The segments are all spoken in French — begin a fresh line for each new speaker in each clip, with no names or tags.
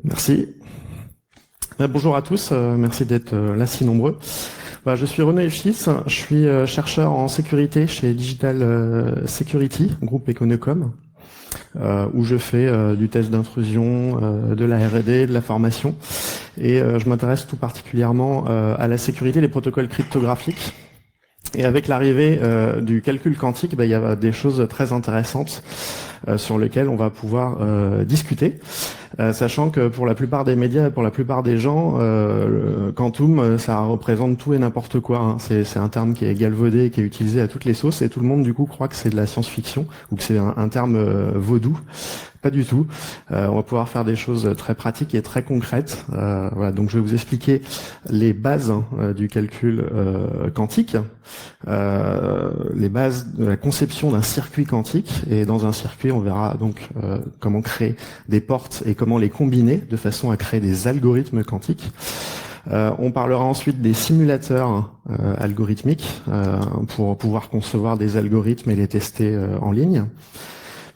Merci. Bonjour à tous, merci d'être là si nombreux. Je suis René Fils, je suis chercheur en sécurité chez Digital Security, groupe Econocom, où je fais du test d'intrusion, de la R&D, de la formation. Et je m'intéresse tout particulièrement à la sécurité des protocoles cryptographiques. Et avec l'arrivée du calcul quantique, il y a des choses très intéressantes sur lesquelles on va pouvoir discuter. Sachant que pour la plupart des médias et pour la plupart des gens, le quantum, ça représente tout et n'importe quoi. Hein. C'est un terme qui est galvaudé et qui est utilisé à toutes les sauces, et tout le monde du coup croit que c'est de la science-fiction ou que c'est un terme vaudou. Pas du tout. On va pouvoir faire des choses très pratiques et très concrètes. Voilà, donc je vais vous expliquer les bases du calcul quantique, les bases de la conception d'un circuit quantique. Et dans un circuit, on verra donc comment créer des portes et comment les combiner de façon à créer des algorithmes quantiques. On parlera ensuite des simulateurs algorithmiques pour pouvoir concevoir des algorithmes et les tester en ligne.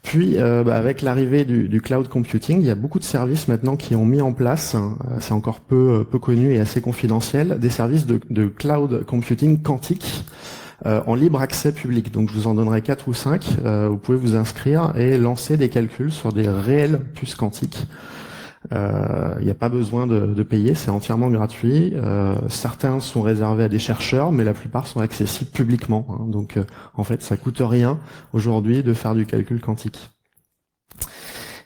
Puis, avec l'arrivée du cloud computing, il y a beaucoup de services maintenant qui ont mis en place, c'est encore peu connu et assez confidentiel, des services de cloud computing quantique en libre accès public. Donc, je vous en donnerai 4 ou 5. Vous pouvez vous inscrire et lancer des calculs sur des réelles puces quantiques. Il n'y a pas besoin de payer, c'est entièrement gratuit. Certains sont réservés à des chercheurs, mais la plupart sont accessibles publiquement. Hein. Donc, en fait, ça coûte rien aujourd'hui de faire du calcul quantique.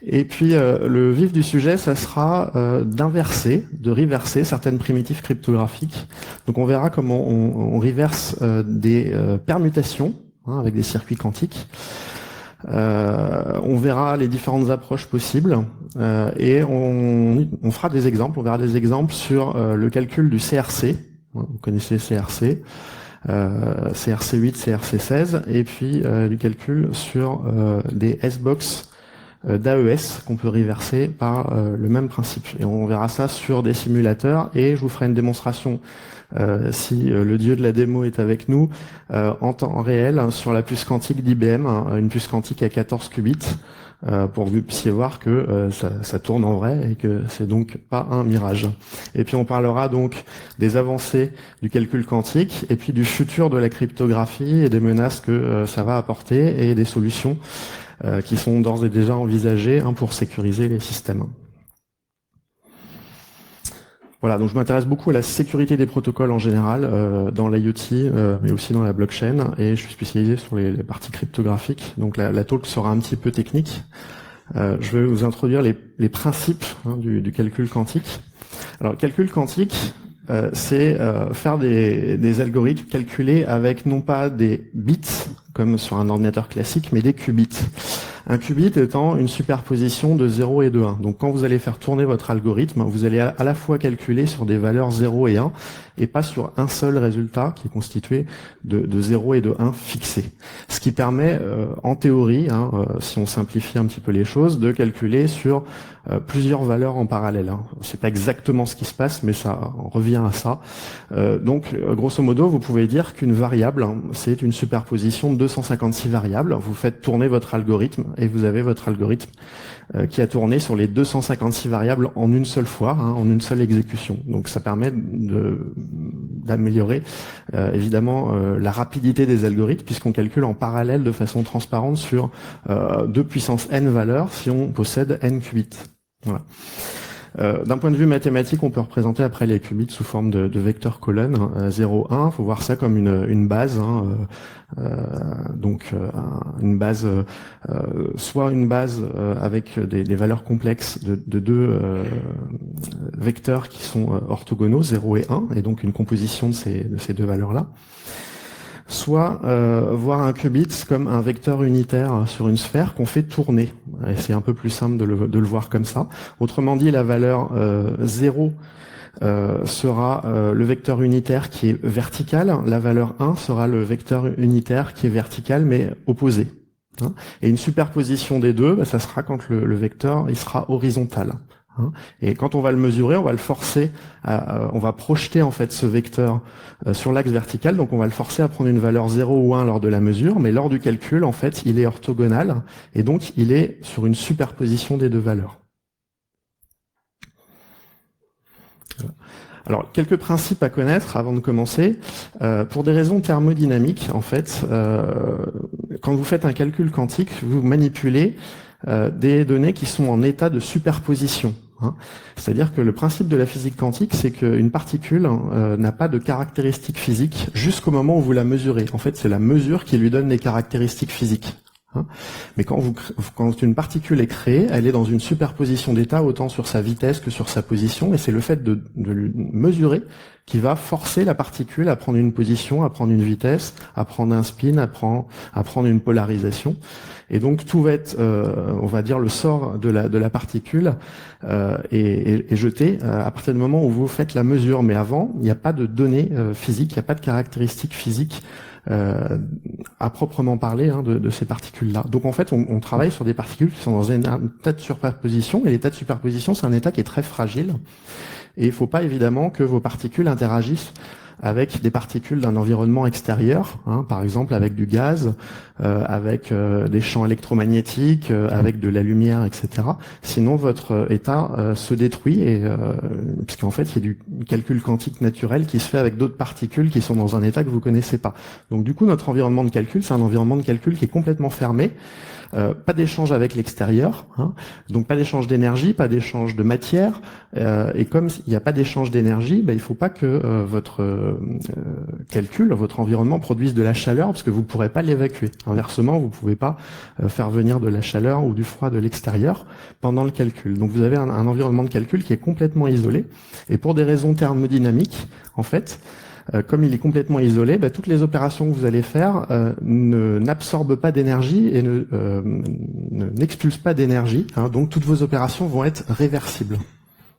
Et puis, le vif du sujet, ça sera de reverser certaines primitives cryptographiques. Donc, on verra comment on reverse des permutations avec des circuits quantiques. On verra les différentes approches possibles et on fera des exemples. On verra des exemples sur le calcul du CRC. Vous connaissez CRC, CRC8, CRC16, et puis du calcul sur des S-box d'AES qu'on peut reverser par le même principe. Et on verra ça sur des simulateurs et je vous ferai une démonstration si le dieu de la démo est avec nous, en temps réel sur la puce quantique d'IBM, une puce quantique à 14 qubits, pour que vous puissiez voir que ça tourne en vrai et que c'est donc pas un mirage. Et puis on parlera donc des avancées du calcul quantique et puis du futur de la cryptographie et des menaces que ça va apporter et des solutions qui sont d'ores et déjà envisagées pour sécuriser les systèmes. Voilà, donc je m'intéresse beaucoup à la sécurité des protocoles en général, dans l'IoT, mais aussi dans la blockchain, et je suis spécialisé sur les parties cryptographiques. Donc la talk sera un petit peu technique. Je vais vous introduire les principes du calcul quantique. Alors, le calcul quantique, c'est faire des algorithmes calculés avec non pas des bits, comme sur un ordinateur classique, mais des qubits. Un qubit étant une superposition de 0 et de 1. Donc quand vous allez faire tourner votre algorithme, vous allez à la fois calculer sur des valeurs 0 et 1, et pas sur un seul résultat qui est constitué de 0 et de 1 fixés. Ce qui permet, en théorie, si on simplifie un petit peu les choses, de calculer sur plusieurs valeurs en parallèle. C'est pas exactement ce qui se passe, mais ça revient à ça. Donc, grosso modo, vous pouvez dire qu'une variable, c'est une superposition de 256 variables. Vous faites tourner votre algorithme et vous avez votre algorithme qui a tourné sur les 256 variables en une seule fois, en une seule exécution. Donc, ça permet d'améliorer évidemment la rapidité des algorithmes puisqu'on calcule en parallèle de façon transparente sur 2 puissance n valeurs si on possède n qubits. Voilà. D'un point de vue mathématique, on peut représenter après les qubits sous forme de vecteurs colonnes 0, 1. Il faut voir ça comme une base, une base, soit une base avec des valeurs complexes de deux vecteurs qui sont orthogonaux, 0 et 1, et donc une composition de ces deux valeurs-là. Soit voir un qubit comme un vecteur unitaire sur une sphère qu'on fait tourner. Et c'est un peu plus simple de le voir comme ça. Autrement dit, la valeur 0 sera le vecteur unitaire qui est vertical. La valeur 1 sera le vecteur unitaire qui est vertical mais opposé. Et une superposition des deux, ça sera quand le vecteur il sera horizontal. Et quand on va le mesurer, on va le forcer, on va projeter en fait ce vecteur sur l'axe vertical, donc on va le forcer à prendre une valeur 0 ou 1 lors de la mesure, mais lors du calcul, en fait, il est orthogonal, et donc il est sur une superposition des deux valeurs. Alors, quelques principes à connaître avant de commencer. Pour des raisons thermodynamiques, en fait, quand vous faites un calcul quantique, vous manipulez des données qui sont en état de superposition. C'est-à-dire que le principe de la physique quantique, c'est qu'une particule n'a pas de caractéristiques physiques jusqu'au moment où vous la mesurez. En fait, c'est la mesure qui lui donne les caractéristiques physiques. Mais quand une particule est créée, elle est dans une superposition d'états autant sur sa vitesse que sur sa position, et c'est le fait de mesurer qui va forcer la particule à prendre une position, à prendre une vitesse, à prendre un spin, à prendre une polarisation. Et donc tout va être, on va dire, le sort de la particule est jeté à partir du moment où vous faites la mesure. Mais avant, il n'y a pas de données physiques, il n'y a pas de caractéristiques physiques à proprement parler de ces particules-là. Donc en fait, on travaille sur des particules qui sont dans un état de superposition, et l'état de superposition, c'est un état qui est très fragile, et il ne faut pas évidemment que vos particules interagissent avec des particules d'un environnement extérieur, par exemple avec du gaz, avec des champs électromagnétiques, avec de la lumière, etc. Sinon, votre état se détruit, puisqu'en fait, il y a du calcul quantique naturel qui se fait avec d'autres particules qui sont dans un état que vous connaissez pas. Donc du coup, notre environnement de calcul, c'est un environnement de calcul qui est complètement fermé. Pas d'échange avec l'extérieur, donc pas d'échange d'énergie, pas d'échange de matière, et comme il n'y a pas d'échange d'énergie, il ne faut pas que votre calcul, votre environnement produise de la chaleur, parce que vous ne pourrez pas l'évacuer. Inversement, vous ne pouvez pas faire venir de la chaleur ou du froid de l'extérieur pendant le calcul. Donc vous avez un environnement de calcul qui est complètement isolé, et pour des raisons thermodynamiques, en fait, comme il est complètement isolé, toutes les opérations que vous allez faire n'absorbent pas d'énergie et n'expulsent pas d'énergie. Donc toutes vos opérations vont être réversibles.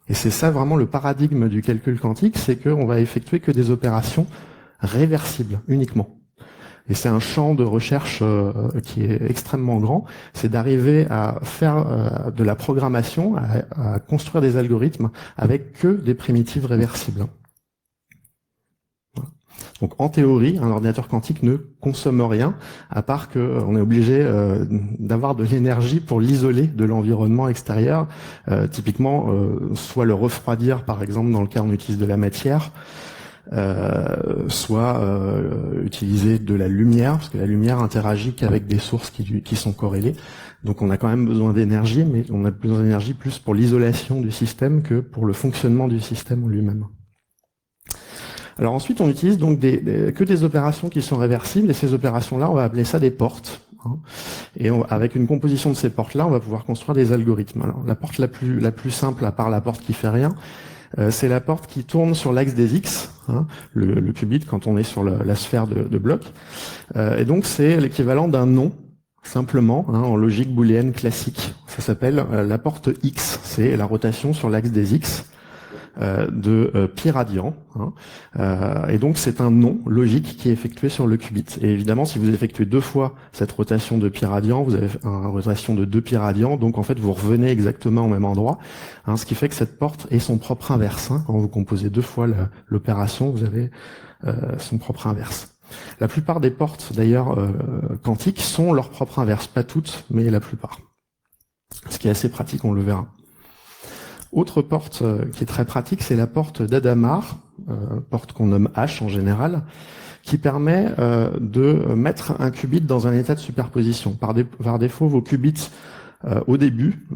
Et c'est ça vraiment le paradigme du calcul quantique, c'est qu'on va effectuer que des opérations réversibles uniquement. Et c'est un champ de recherche qui est extrêmement grand. C'est d'arriver à faire de la programmation, à construire des algorithmes avec que des primitives réversibles. Donc en théorie, un ordinateur quantique ne consomme rien, à part qu'on est obligé d'avoir de l'énergie pour l'isoler de l'environnement extérieur. Typiquement, soit le refroidir, par exemple, dans le cas où on utilise de la matière, soit utiliser de la lumière, parce que la lumière interagit qu'avec des sources qui sont corrélées. Donc on a quand même besoin d'énergie, mais on a besoin d'énergie plus pour l'isolation du système que pour le fonctionnement du système en lui-même. Alors ensuite, on utilise donc que des opérations qui sont réversibles, et ces opérations-là, on va appeler ça des portes. Et avec une composition de ces portes-là, on va pouvoir construire des algorithmes. Alors la porte la plus simple, à part la porte qui fait rien, c'est la porte qui tourne sur l'axe des X, le qubit quand on est sur la sphère de blocs. Et donc c'est l'équivalent d'un nom, simplement, en logique booléenne classique. Ça s'appelle la porte X, c'est la rotation sur l'axe des X. De pi radian, et donc c'est un nom logique qui est effectué sur le qubit. Et évidemment, si vous effectuez 2 fois cette rotation de pi radian, vous avez une rotation de 2 pi radian, donc en fait vous revenez exactement au même endroit, ce qui fait que cette porte est son propre inverse. Quand vous composez 2 fois l'opération, vous avez son propre inverse. La plupart des portes, d'ailleurs, quantiques, sont leur propre inverse, pas toutes, mais la plupart. Ce qui est assez pratique, on le verra. Autre porte qui est très pratique, c'est la porte d'Adamar, porte qu'on nomme H en général, qui permet de mettre un qubit dans un état de superposition. Par défaut, vos qubits au début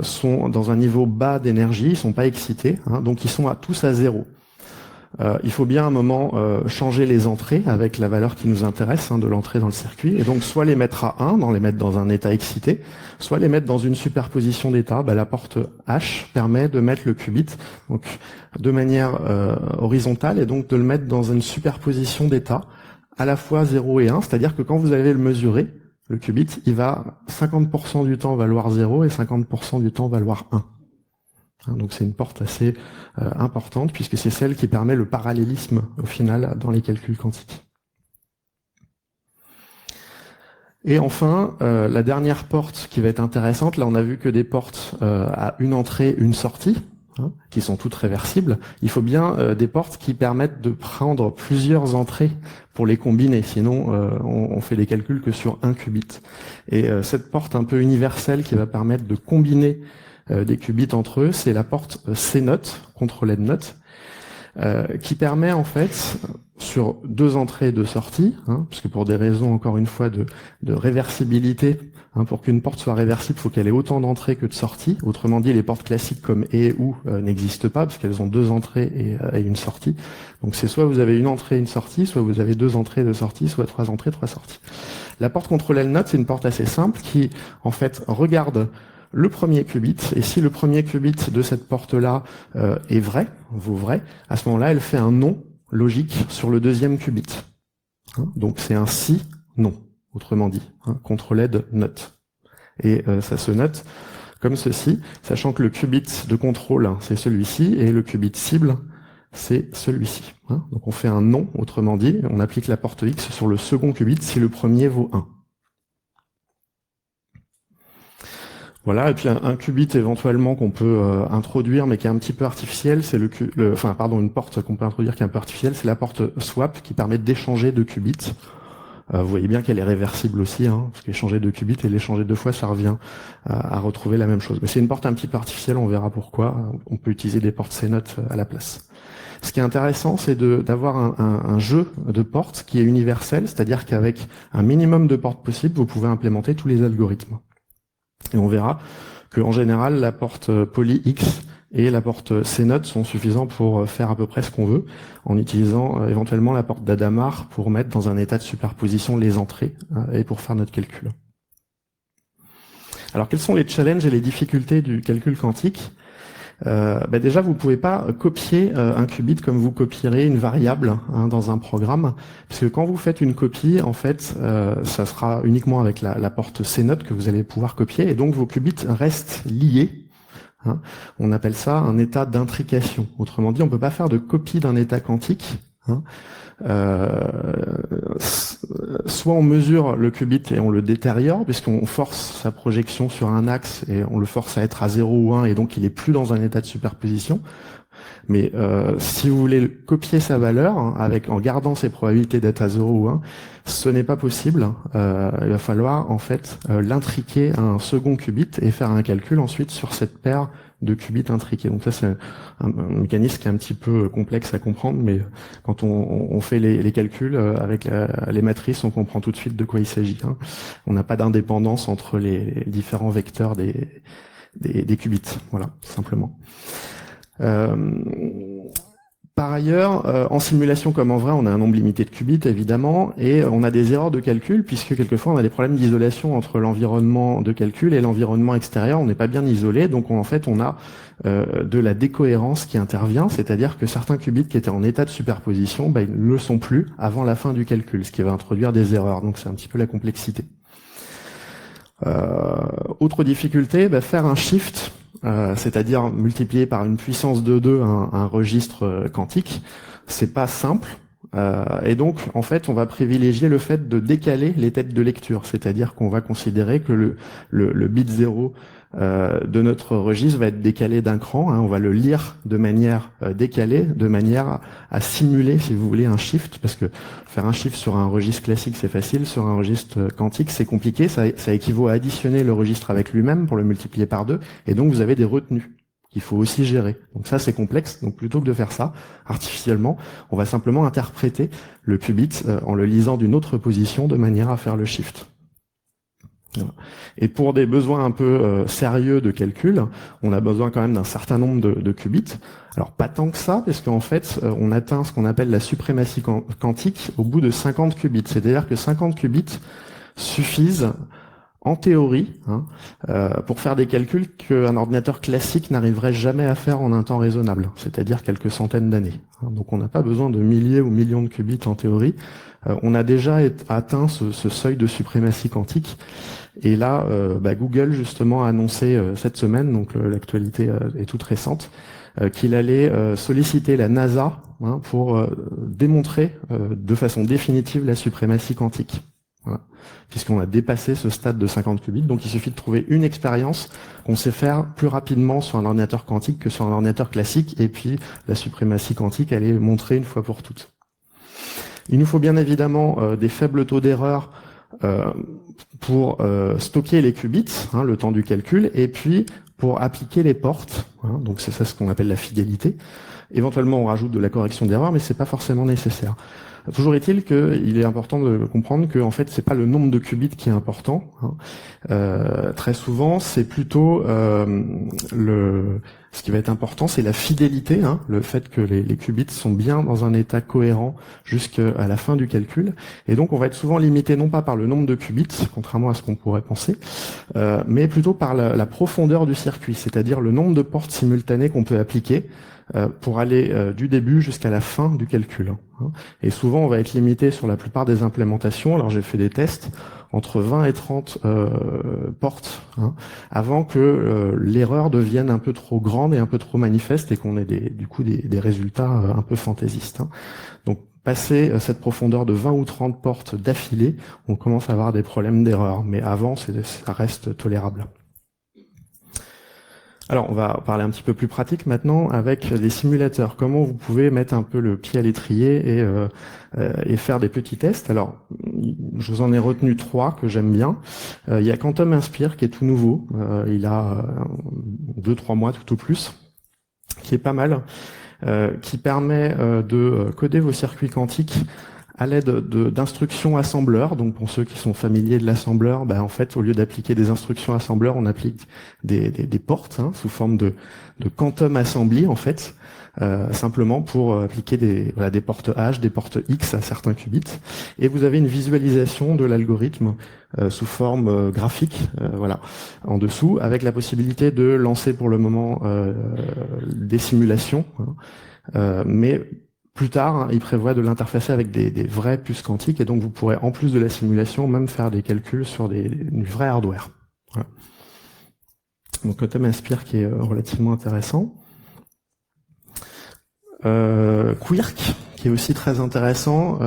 sont dans un niveau bas d'énergie, ils sont pas excités, donc ils sont tous à 0. Il faut bien à un moment changer les entrées avec la valeur qui nous intéresse de l'entrée dans le circuit, et donc soit les mettre à 1, les mettre dans un état excité, soit les mettre dans une superposition d'états. La porte H permet de mettre le qubit donc de manière horizontale, et donc de le mettre dans une superposition d'états à la fois 0 et 1, c'est-à-dire que quand vous allez le mesurer, le qubit, il va 50% du temps valoir 0 et 50% du temps valoir 1. Donc c'est une porte assez importante, puisque c'est celle qui permet le parallélisme au final dans les calculs quantiques. Et enfin, la dernière porte qui va être intéressante, là on a vu que des portes à une entrée, une sortie, qui sont toutes réversibles. Il faut bien des portes qui permettent de prendre plusieurs entrées pour les combiner, sinon on fait les calculs que sur un qubit. Et cette porte un peu universelle qui va permettre de combiner des qubits entre eux, c'est la porte C-note, contrôlée de note. qui permet en fait, sur 2 entrées et 2 sorties, parce que pour des raisons encore une fois de réversibilité, pour qu'une porte soit réversible, il faut qu'elle ait autant d'entrées que de sorties. Autrement dit, les portes classiques comme et ou n'existent pas, parce qu'elles ont 2 entrées et une sortie. Donc c'est soit vous avez une entrée et une sortie, soit vous avez 2 entrées et 2 sorties, soit 3 entrées, 3 sorties. La porte contrôle L-note, c'est une porte assez simple qui, en fait, regarde le premier qubit, et si le premier qubit de cette porte-là est vrai, vaut vrai, à ce moment-là, elle fait un non logique sur le deuxième qubit. Donc c'est un si, non, autrement dit, contrôled note. Et ça se note comme ceci, sachant que le qubit de contrôle, c'est celui-ci, et le qubit cible, c'est celui-ci. Donc on fait un non, autrement dit, on applique la porte X sur le second qubit si le premier vaut 1. Voilà, et puis un qubit éventuellement qu'on peut introduire, mais qui est un petit peu artificiel, c'est une porte qu'on peut introduire qui est un peu artificielle, c'est la porte swap qui permet d'échanger 2 qubits. Vous voyez bien qu'elle est réversible aussi, parce qu'échanger 2 qubits et l'échanger 2 fois, ça revient à retrouver la même chose. Mais c'est une porte un petit peu artificielle, on verra pourquoi. On peut utiliser des portes CNOT à la place. Ce qui est intéressant, c'est d'avoir un jeu de portes qui est universel, c'est-à-dire qu'avec un minimum de portes possibles, vous pouvez implémenter tous les algorithmes. Et on verra qu'en général, la porte poly X et la porte CNOT sont suffisants pour faire à peu près ce qu'on veut, en utilisant éventuellement la porte d'Adamar pour mettre dans un état de superposition les entrées et pour faire notre calcul. Alors, quels sont les challenges et les difficultés du calcul quantique ? Déjà, vous ne pouvez pas copier un qubit comme vous copierez une variable dans un programme, parce que quand vous faites une copie, en fait, ça sera uniquement avec la porte CNOT que vous allez pouvoir copier, et donc vos qubits restent liés. On appelle ça un état d'intrication. Autrement dit, on ne peut pas faire de copie d'un état quantique. Soit on mesure le qubit et on le détériore, puisqu'on force sa projection sur un axe et on le force à être à 0 ou 1, et donc il est plus dans un état de superposition. Mais si vous voulez copier sa valeur, en gardant ses probabilités d'être à 0 ou 1, ce n'est pas possible. Il va falloir en fait l'intriquer à un second qubit et faire un calcul ensuite sur cette paire de qubits intriqués. Donc ça, c'est un mécanisme qui est un petit peu complexe à comprendre, mais quand on fait les calculs avec les matrices, on comprend tout de suite de quoi il s'agit. On n'a pas d'indépendance entre les différents vecteurs des qubits. Voilà, simplement. Par ailleurs, en simulation comme en vrai, on a un nombre limité de qubits, évidemment, et on a des erreurs de calcul, puisque quelquefois on a des problèmes d'isolation entre l'environnement de calcul et l'environnement extérieur. On n'est pas bien isolé, donc en fait on a de la décohérence qui intervient, c'est-à-dire que certains qubits qui étaient en état de superposition, ils ne le sont plus avant la fin du calcul, ce qui va introduire des erreurs. Donc c'est un petit peu la complexité. Autre difficulté, faire un shift, c'est-à-dire multiplier par une puissance de 2 un registre quantique, c'est pas simple. Et donc, en fait, on va privilégier le fait de décaler les têtes de lecture, c'est-à-dire qu'on va considérer que le bit 0 de notre registre va être décalé d'un cran, on va le lire de manière décalée, de manière à simuler, si vous voulez, un shift, parce que faire un shift sur un registre classique, c'est facile, sur un registre quantique, c'est compliqué, ça équivaut à additionner le registre avec lui-même pour le multiplier par 2, et donc vous avez des retenues qu'il faut aussi gérer. Donc ça, c'est complexe. Donc plutôt que de faire ça artificiellement, on va simplement interpréter le qubit en le lisant d'une autre position de manière à faire le shift. Et pour des besoins un peu sérieux de calcul, on a besoin quand même d'un certain nombre de qubits. Alors pas tant que ça, parce qu'en fait, on atteint ce qu'on appelle la suprématie quantique au bout de 50 qubits. C'est-à-dire que 50 qubits suffisent en théorie, pour faire des calculs qu'un ordinateur classique n'arriverait jamais à faire en un temps raisonnable, c'est-à-dire quelques centaines d'années. Donc on n'a pas besoin de milliers ou millions de qubits en théorie. On a déjà atteint ce seuil de suprématie quantique. Et là, Google justement a annoncé cette semaine, donc l'actualité est toute récente, qu'il allait solliciter la NASA pour démontrer de façon définitive la suprématie quantique. Voilà. Puisqu'on a dépassé ce stade de 50 qubits, donc il suffit de trouver une expérience qu'on sait faire plus rapidement sur un ordinateur quantique que sur un ordinateur classique, et puis la suprématie quantique, elle est montrée une fois pour toutes. Il nous faut bien évidemment des faibles taux d'erreur pour stocker les qubits, le temps du calcul, et puis pour appliquer les portes, hein, donc c'est ça ce qu'on appelle la fidélité. Éventuellement, on rajoute de la correction d'erreur, mais c'est pas forcément nécessaire. Toujours est-il qu'il est important de comprendre que en fait, c'est pas le nombre de qubits qui est important. Hein. Très souvent, c'est plutôt ce qui va être important, c'est la fidélité, hein, le fait que les qubits sont bien dans un état cohérent jusqu'à la fin du calcul. Et donc, on va être souvent limité non pas par le nombre de qubits, contrairement à ce qu'on pourrait penser, mais plutôt par la profondeur du circuit, c'est-à-dire le nombre de portes simultanées qu'on peut appliquer pour aller du début jusqu'à la fin du calcul. Hein. Et souvent, on va être limité sur la plupart des implémentations. Alors, j'ai fait des tests entre 20 et 30 portes, hein, avant que l'erreur devienne un peu trop grande et un peu trop manifeste et qu'on ait du coup des résultats un peu fantaisistes. Hein. Donc, passer cette profondeur de 20 ou 30 portes d'affilée, on commence à avoir des problèmes d'erreur. Mais avant, ça reste tolérable. Alors, on va parler un petit peu plus pratique maintenant avec les simulateurs. Comment vous pouvez mettre un peu le pied à l'étrier et faire des petits tests. Alors, je vous en ai retenu 3 que j'aime bien. Il y a Quantum Inspire qui est tout nouveau. Il a 2-3 mois tout au plus, qui est pas mal, qui permet de coder vos circuits quantiques à l'aide d'instructions assembleurs. Donc pour ceux qui sont familiers de l'assembleur, en fait, au lieu d'appliquer des instructions assembleurs, on applique des portes, hein, sous forme de quantum assembly, en fait, simplement pour appliquer des portes H, des portes X à certains qubits. Et vous avez une visualisation de l'algorithme sous forme graphique, voilà, en dessous, avec la possibilité de lancer pour le moment des simulations, hein, mais plus tard, hein, il prévoit de l'interfacer avec des vraies puces quantiques, et donc vous pourrez, en plus de la simulation, même faire des calculs sur du vrai hardware. Voilà. Donc Quantum Inspire qui est relativement intéressant. Quirk, qui est aussi très intéressant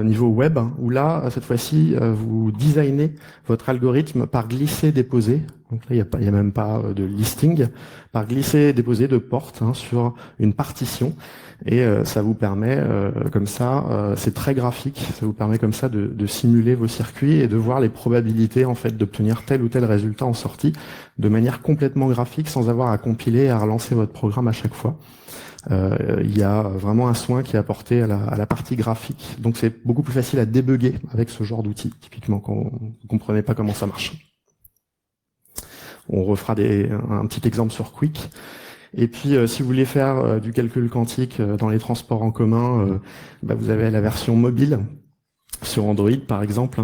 niveau web, où là, cette fois-ci, vous designez votre algorithme par glisser-déposer. Donc là, il n'y a même pas de listing, par glisser-déposer de portes, hein, sur une partition. Et ça vous permet, comme ça, c'est très graphique, ça vous permet comme ça de simuler vos circuits et de voir les probabilités en fait d'obtenir tel ou tel résultat en sortie de manière complètement graphique sans avoir à compiler et à relancer votre programme à chaque fois. Il y a vraiment un soin qui est apporté à la partie graphique, donc c'est beaucoup plus facile à débugger avec ce genre d'outils, typiquement quand vous ne comprenez pas comment ça marche. On refera un petit exemple sur Quick. Et puis, si vous voulez faire du calcul quantique dans les transports en commun, vous avez la version mobile sur Android, par exemple,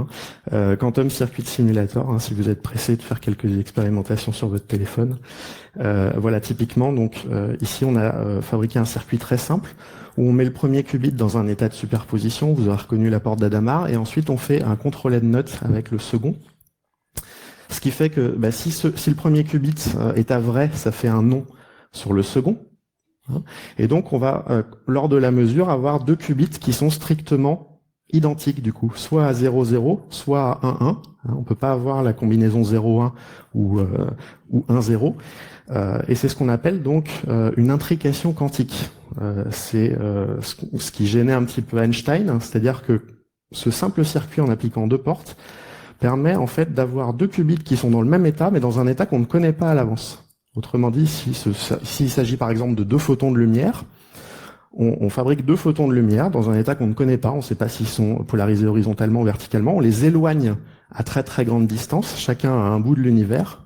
hein, Quantum Circuit Simulator, hein, si vous êtes pressé de faire quelques expérimentations sur votre téléphone. Voilà, typiquement, donc ici, on a fabriqué un circuit très simple où on met le premier qubit dans un état de superposition. Vous aurez reconnu la porte d'Adamar, et ensuite on fait un contrôlé de note avec le second. Ce qui fait que si le premier qubit est à vrai, ça fait un non sur le second. Et donc, on va, lors de la mesure, avoir 2 qubits qui sont strictement identiques, du coup, soit à 0,0, soit à 1,1. On peut pas avoir la combinaison 0,1 ou 1,0. Et c'est ce qu'on appelle donc une intrication quantique. C'est ce qui gênait un petit peu Einstein, hein, c'est-à-dire que ce simple circuit en appliquant 2 portes permet en fait d'avoir 2 qubits qui sont dans le même état, mais dans un état qu'on ne connaît pas à l'avance. Autrement dit, s'il s'agit par exemple de 2 photons de lumière, on fabrique 2 photons de lumière dans un état qu'on ne connaît pas, on ne sait pas s'ils sont polarisés horizontalement ou verticalement, on les éloigne à très très grande distance, chacun à un bout de l'univers,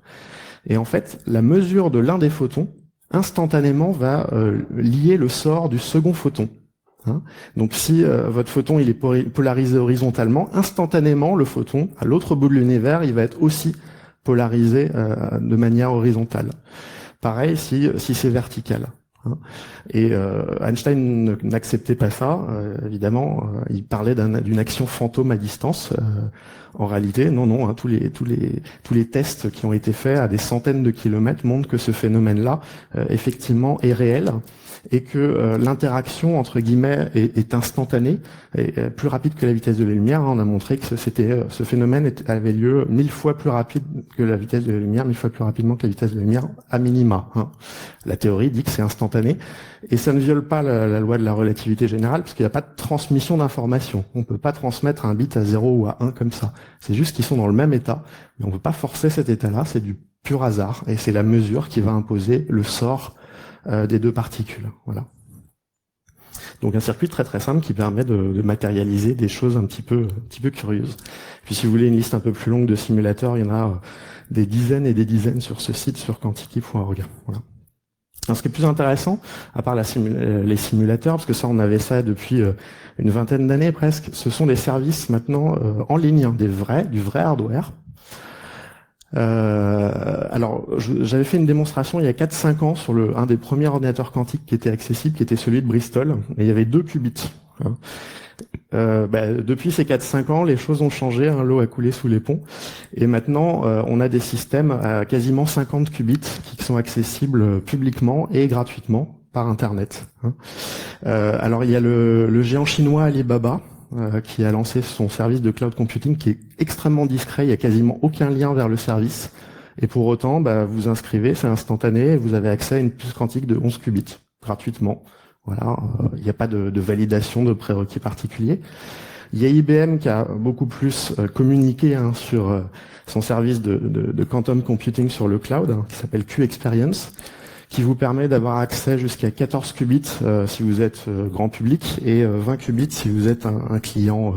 et en fait, la mesure de l'un des photons, instantanément, va lier le sort du second photon. Hein, donc si votre photon il est polarisé horizontalement, instantanément, le photon, à l'autre bout de l'univers, il va être aussi polarisé de manière horizontale. Pareil si c'est vertical. Hein. Et Einstein n'acceptait pas ça, évidemment, il parlait d'une action fantôme à distance. En réalité, non, hein, tous les tests qui ont été faits à des centaines de kilomètres montrent que ce phénomène-là, effectivement, est réel, et que l'interaction entre guillemets est instantanée et plus rapide que la vitesse de la lumière. On a montré que ce phénomène avait lieu 1000 fois plus rapide que la vitesse de la lumière, 1000 fois plus rapidement que la vitesse de la lumière à minima. Hein. La théorie dit que c'est instantané et ça ne viole pas la loi de la relativité générale parce qu'il n'y a pas de transmission d'informations. On ne peut pas transmettre un bit à 0 ou à 1 comme ça. C'est juste qu'ils sont dans le même état, mais on ne peut pas forcer cet état-là. C'est du pur hasard, et c'est la mesure qui va imposer le sort des deux particules. Voilà. Donc un circuit très très simple qui permet de matérialiser des choses un petit peu curieuses. Puis si vous voulez une liste un peu plus longue de simulateurs, il y en a des dizaines et des dizaines sur ce site, sur quantiky.org. Voilà. Alors, ce qui est plus intéressant, à part les simulateurs, parce que ça on avait ça depuis une vingtaine d'années presque, ce sont des services maintenant en ligne, hein, du vrai hardware. Alors, j'avais fait une démonstration il y a 4-5 ans sur un des premiers ordinateurs quantiques qui était accessible, qui était celui de Bristol, et il y avait 2 qubits. Depuis ces 4-5 ans, les choses ont changé, hein, l'eau a coulé sous les ponts, et maintenant on a des systèmes à quasiment 50 qubits qui sont accessibles publiquement et gratuitement par Internet. Alors il y a le géant chinois Alibaba, qui a lancé son service de cloud computing qui est extrêmement discret, il n'y a quasiment aucun lien vers le service, et pour autant vous inscrivez, c'est instantané, et vous avez accès à une puce quantique de 11 qubits, gratuitement. Voilà, il n'y a pas de validation de prérequis particuliers. Il y a IBM qui a beaucoup plus communiqué sur son service de quantum computing sur le cloud, qui s'appelle Q-Experience, qui vous permet d'avoir accès jusqu'à 14 qubits si vous êtes grand public et 20 qubits si vous êtes un client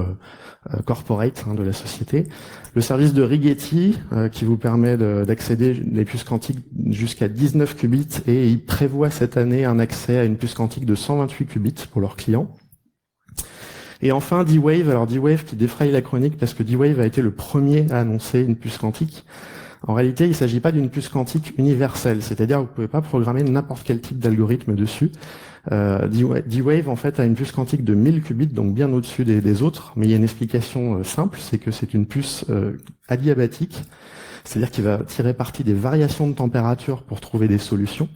corporate de la société. Le service de Rigetti qui vous permet d'accéder des puces quantiques jusqu'à 19 qubits et il prévoit cette année un accès à une puce quantique de 128 qubits pour leurs clients. Et enfin D-Wave, alors D-Wave qui défraye la chronique parce que D-Wave a été le premier à annoncer une puce quantique. En réalité, il ne s'agit pas d'une puce quantique universelle, c'est-à-dire que vous ne pouvez pas programmer n'importe quel type d'algorithme dessus. D-Wave, en fait, a une puce quantique de 1000 qubits, donc bien au-dessus des autres, mais il y a une explication simple, c'est que c'est une puce adiabatique, c'est-à-dire qu'il va tirer parti des variations de température pour trouver des solutions,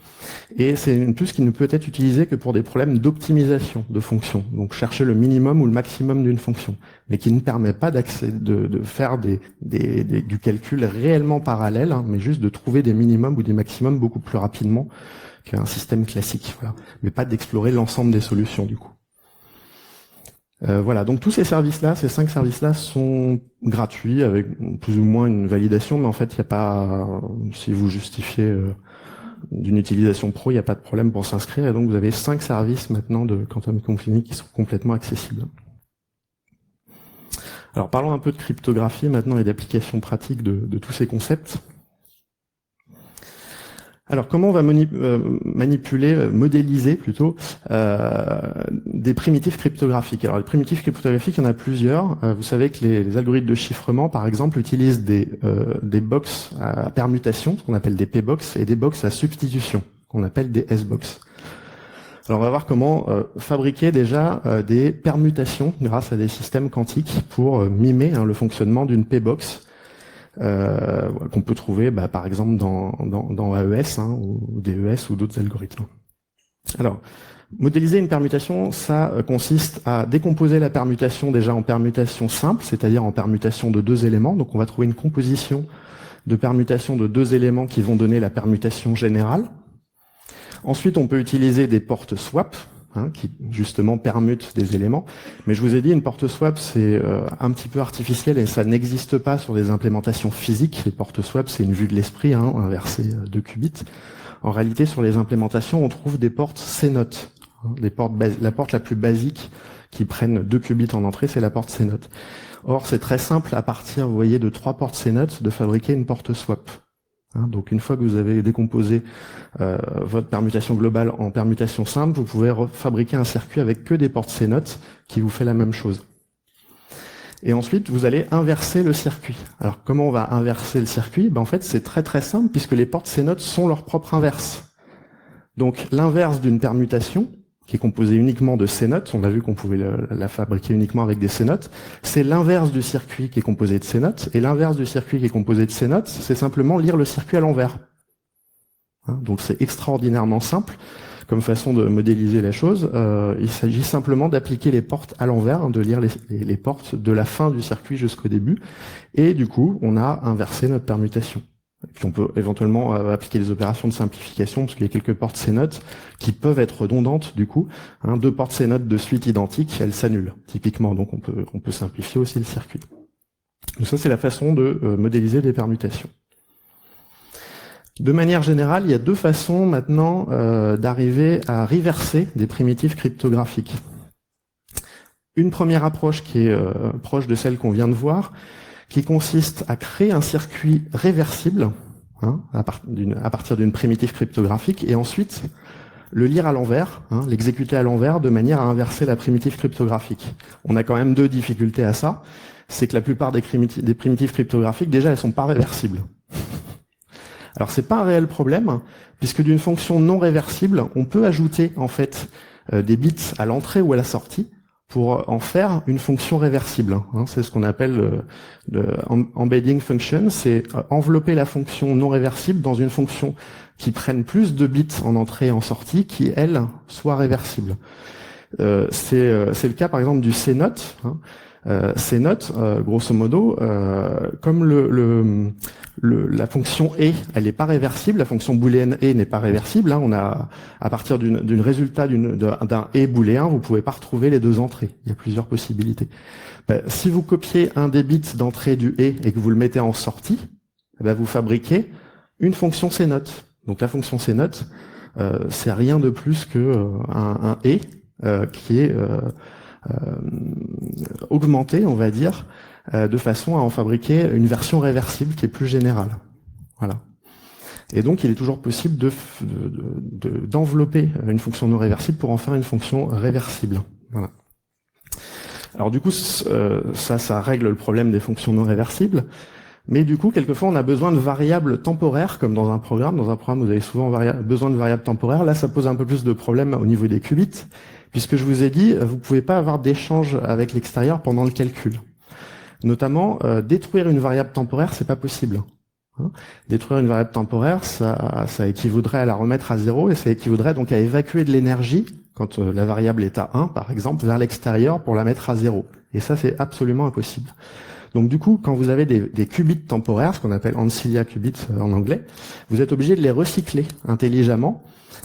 et c'est une puce qui ne peut être utilisée que pour des problèmes d'optimisation de fonctions, donc chercher le minimum ou le maximum d'une fonction, mais qui ne permet pas de faire du calcul réellement parallèle, hein, mais juste de trouver des minimums ou des maximums beaucoup plus rapidement qu'un système classique, voilà. Mais pas d'explorer l'ensemble des solutions du coup. Voilà, donc tous ces services-là, ces 5 services-là sont gratuits avec plus ou moins une validation, mais en fait, il n'y a pas, si vous justifiez d'une utilisation pro, il n'y a pas de problème pour s'inscrire, et donc vous avez 5 services maintenant de quantum computing qui sont complètement accessibles. Alors parlons un peu de cryptographie maintenant et d'applications pratiques de tous ces concepts. Alors, comment on va modéliser plutôt des primitifs cryptographiques? Alors, les primitifs cryptographiques, il y en a plusieurs. Vous savez que les algorithmes de chiffrement, par exemple, utilisent des box à permutation, ce qu'on appelle des P-box, et des box à substitution, qu'on appelle des S-box. Alors, on va voir comment fabriquer déjà des permutations grâce à des systèmes quantiques pour mimer le fonctionnement d'une P-box. Qu'on peut trouver par exemple dans AES ou DES ou d'autres algorithmes. Alors, modéliser une permutation, ça consiste à décomposer la permutation déjà en permutation simple, c'est-à-dire en permutation de 2 éléments. Donc on va trouver une composition de permutation de 2 éléments qui vont donner la permutation générale. Ensuite, on peut utiliser des portes swap, qui justement permutent des éléments. Mais je vous ai dit, une porte swap, c'est un petit peu artificiel et ça n'existe pas sur des implémentations physiques. Les portes swap, c'est une vue de l'esprit, inverser 2 qubits. En réalité, sur les implémentations, on trouve des portes CNOT. La porte la plus basique qui prennent 2 qubits en entrée, c'est la porte CNOT. Or, c'est très simple à partir, vous voyez, de 3 portes CNOT de fabriquer une porte swap. Donc une fois que vous avez décomposé votre permutation globale en permutation simple, vous pouvez fabriquer un circuit avec que des portes CNOT qui vous fait la même chose. Et ensuite, vous allez inverser le circuit. Alors comment on va inverser le circuit? En fait, c'est très très simple puisque les portes CNOT sont leur propre inverse. Donc l'inverse d'une permutation, qui est composée uniquement de CNOT, on a vu qu'on pouvait la fabriquer uniquement avec des CNOT, c'est l'inverse du circuit qui est composé de CNOT, et l'inverse du circuit qui est composé de CNOT, c'est simplement lire le circuit à l'envers. Donc c'est extraordinairement simple comme façon de modéliser la chose. Il s'agit simplement d'appliquer les portes à l'envers, de lire les portes de la fin du circuit jusqu'au début, et du coup, on a inversé notre permutation. Et puis on peut éventuellement appliquer des opérations de simplification, parce qu'il y a quelques portes CNOT qui peuvent être redondantes du coup. 2 portes CNOT de suite identiques, elles s'annulent typiquement, donc on peut simplifier aussi le circuit. Donc ça, c'est la façon de modéliser des permutations. De manière générale, il y a deux façons maintenant d'arriver à reverser des primitives cryptographiques. Une première approche qui est proche de celle qu'on vient de voir, qui consiste à créer un circuit réversible à partir d'une primitive cryptographique et ensuite le lire à l'envers, l'exécuter à l'envers de manière à inverser la primitive cryptographique. On a quand même deux difficultés à ça. C'est que la plupart des primitives cryptographiques, déjà, elles sont pas réversibles. Alors c'est pas un réel problème, puisque d'une fonction non réversible, on peut ajouter en fait des bits à l'entrée ou à la sortie pour en faire une fonction réversible. C'est ce qu'on appelle le embedding function, c'est envelopper la fonction non réversible dans une fonction qui prenne plus de bits en entrée et en sortie, qui elle soit réversible. C'est le cas par exemple du C-note. C-note, grosso modo, comme la fonction et, elle n'est pas réversible, la fonction booléenne et n'est pas réversible. On a, à partir d'un résultat d'un et booléen, vous pouvez pas retrouver les deux entrées. Il y a plusieurs possibilités. Si vous copiez un des bits d'entrée du et que vous le mettez en sortie, vous fabriquez une fonction C-note. Donc la fonction C-note, c'est rien de plus que un et qui est augmenté, on va dire, de façon à en fabriquer une version réversible qui est plus générale. Voilà. Et donc, il est toujours possible d'envelopper une fonction non réversible pour en faire une fonction réversible. Voilà. Alors du coup, ça règle le problème des fonctions non réversibles. Mais du coup, quelquefois, on a besoin de variables temporaires, comme dans un programme. Dans un programme, vous avez souvent besoin de variables temporaires. Là, ça pose un peu plus de problèmes au niveau des qubits, puisque je vous ai dit, vous pouvez pas avoir d'échange avec l'extérieur pendant le calcul. Notamment, détruire une variable temporaire, c'est pas possible. Détruire une variable temporaire, ça équivaudrait à la remettre à 0, et ça équivaudrait donc à évacuer de l'énergie, quand la variable est à 1, par exemple, vers l'extérieur pour la mettre à 0. Et ça, c'est absolument impossible. Donc du coup, quand vous avez des qubits temporaires, ce qu'on appelle ancilia qubits en anglais, vous êtes obligé de les recycler intelligemment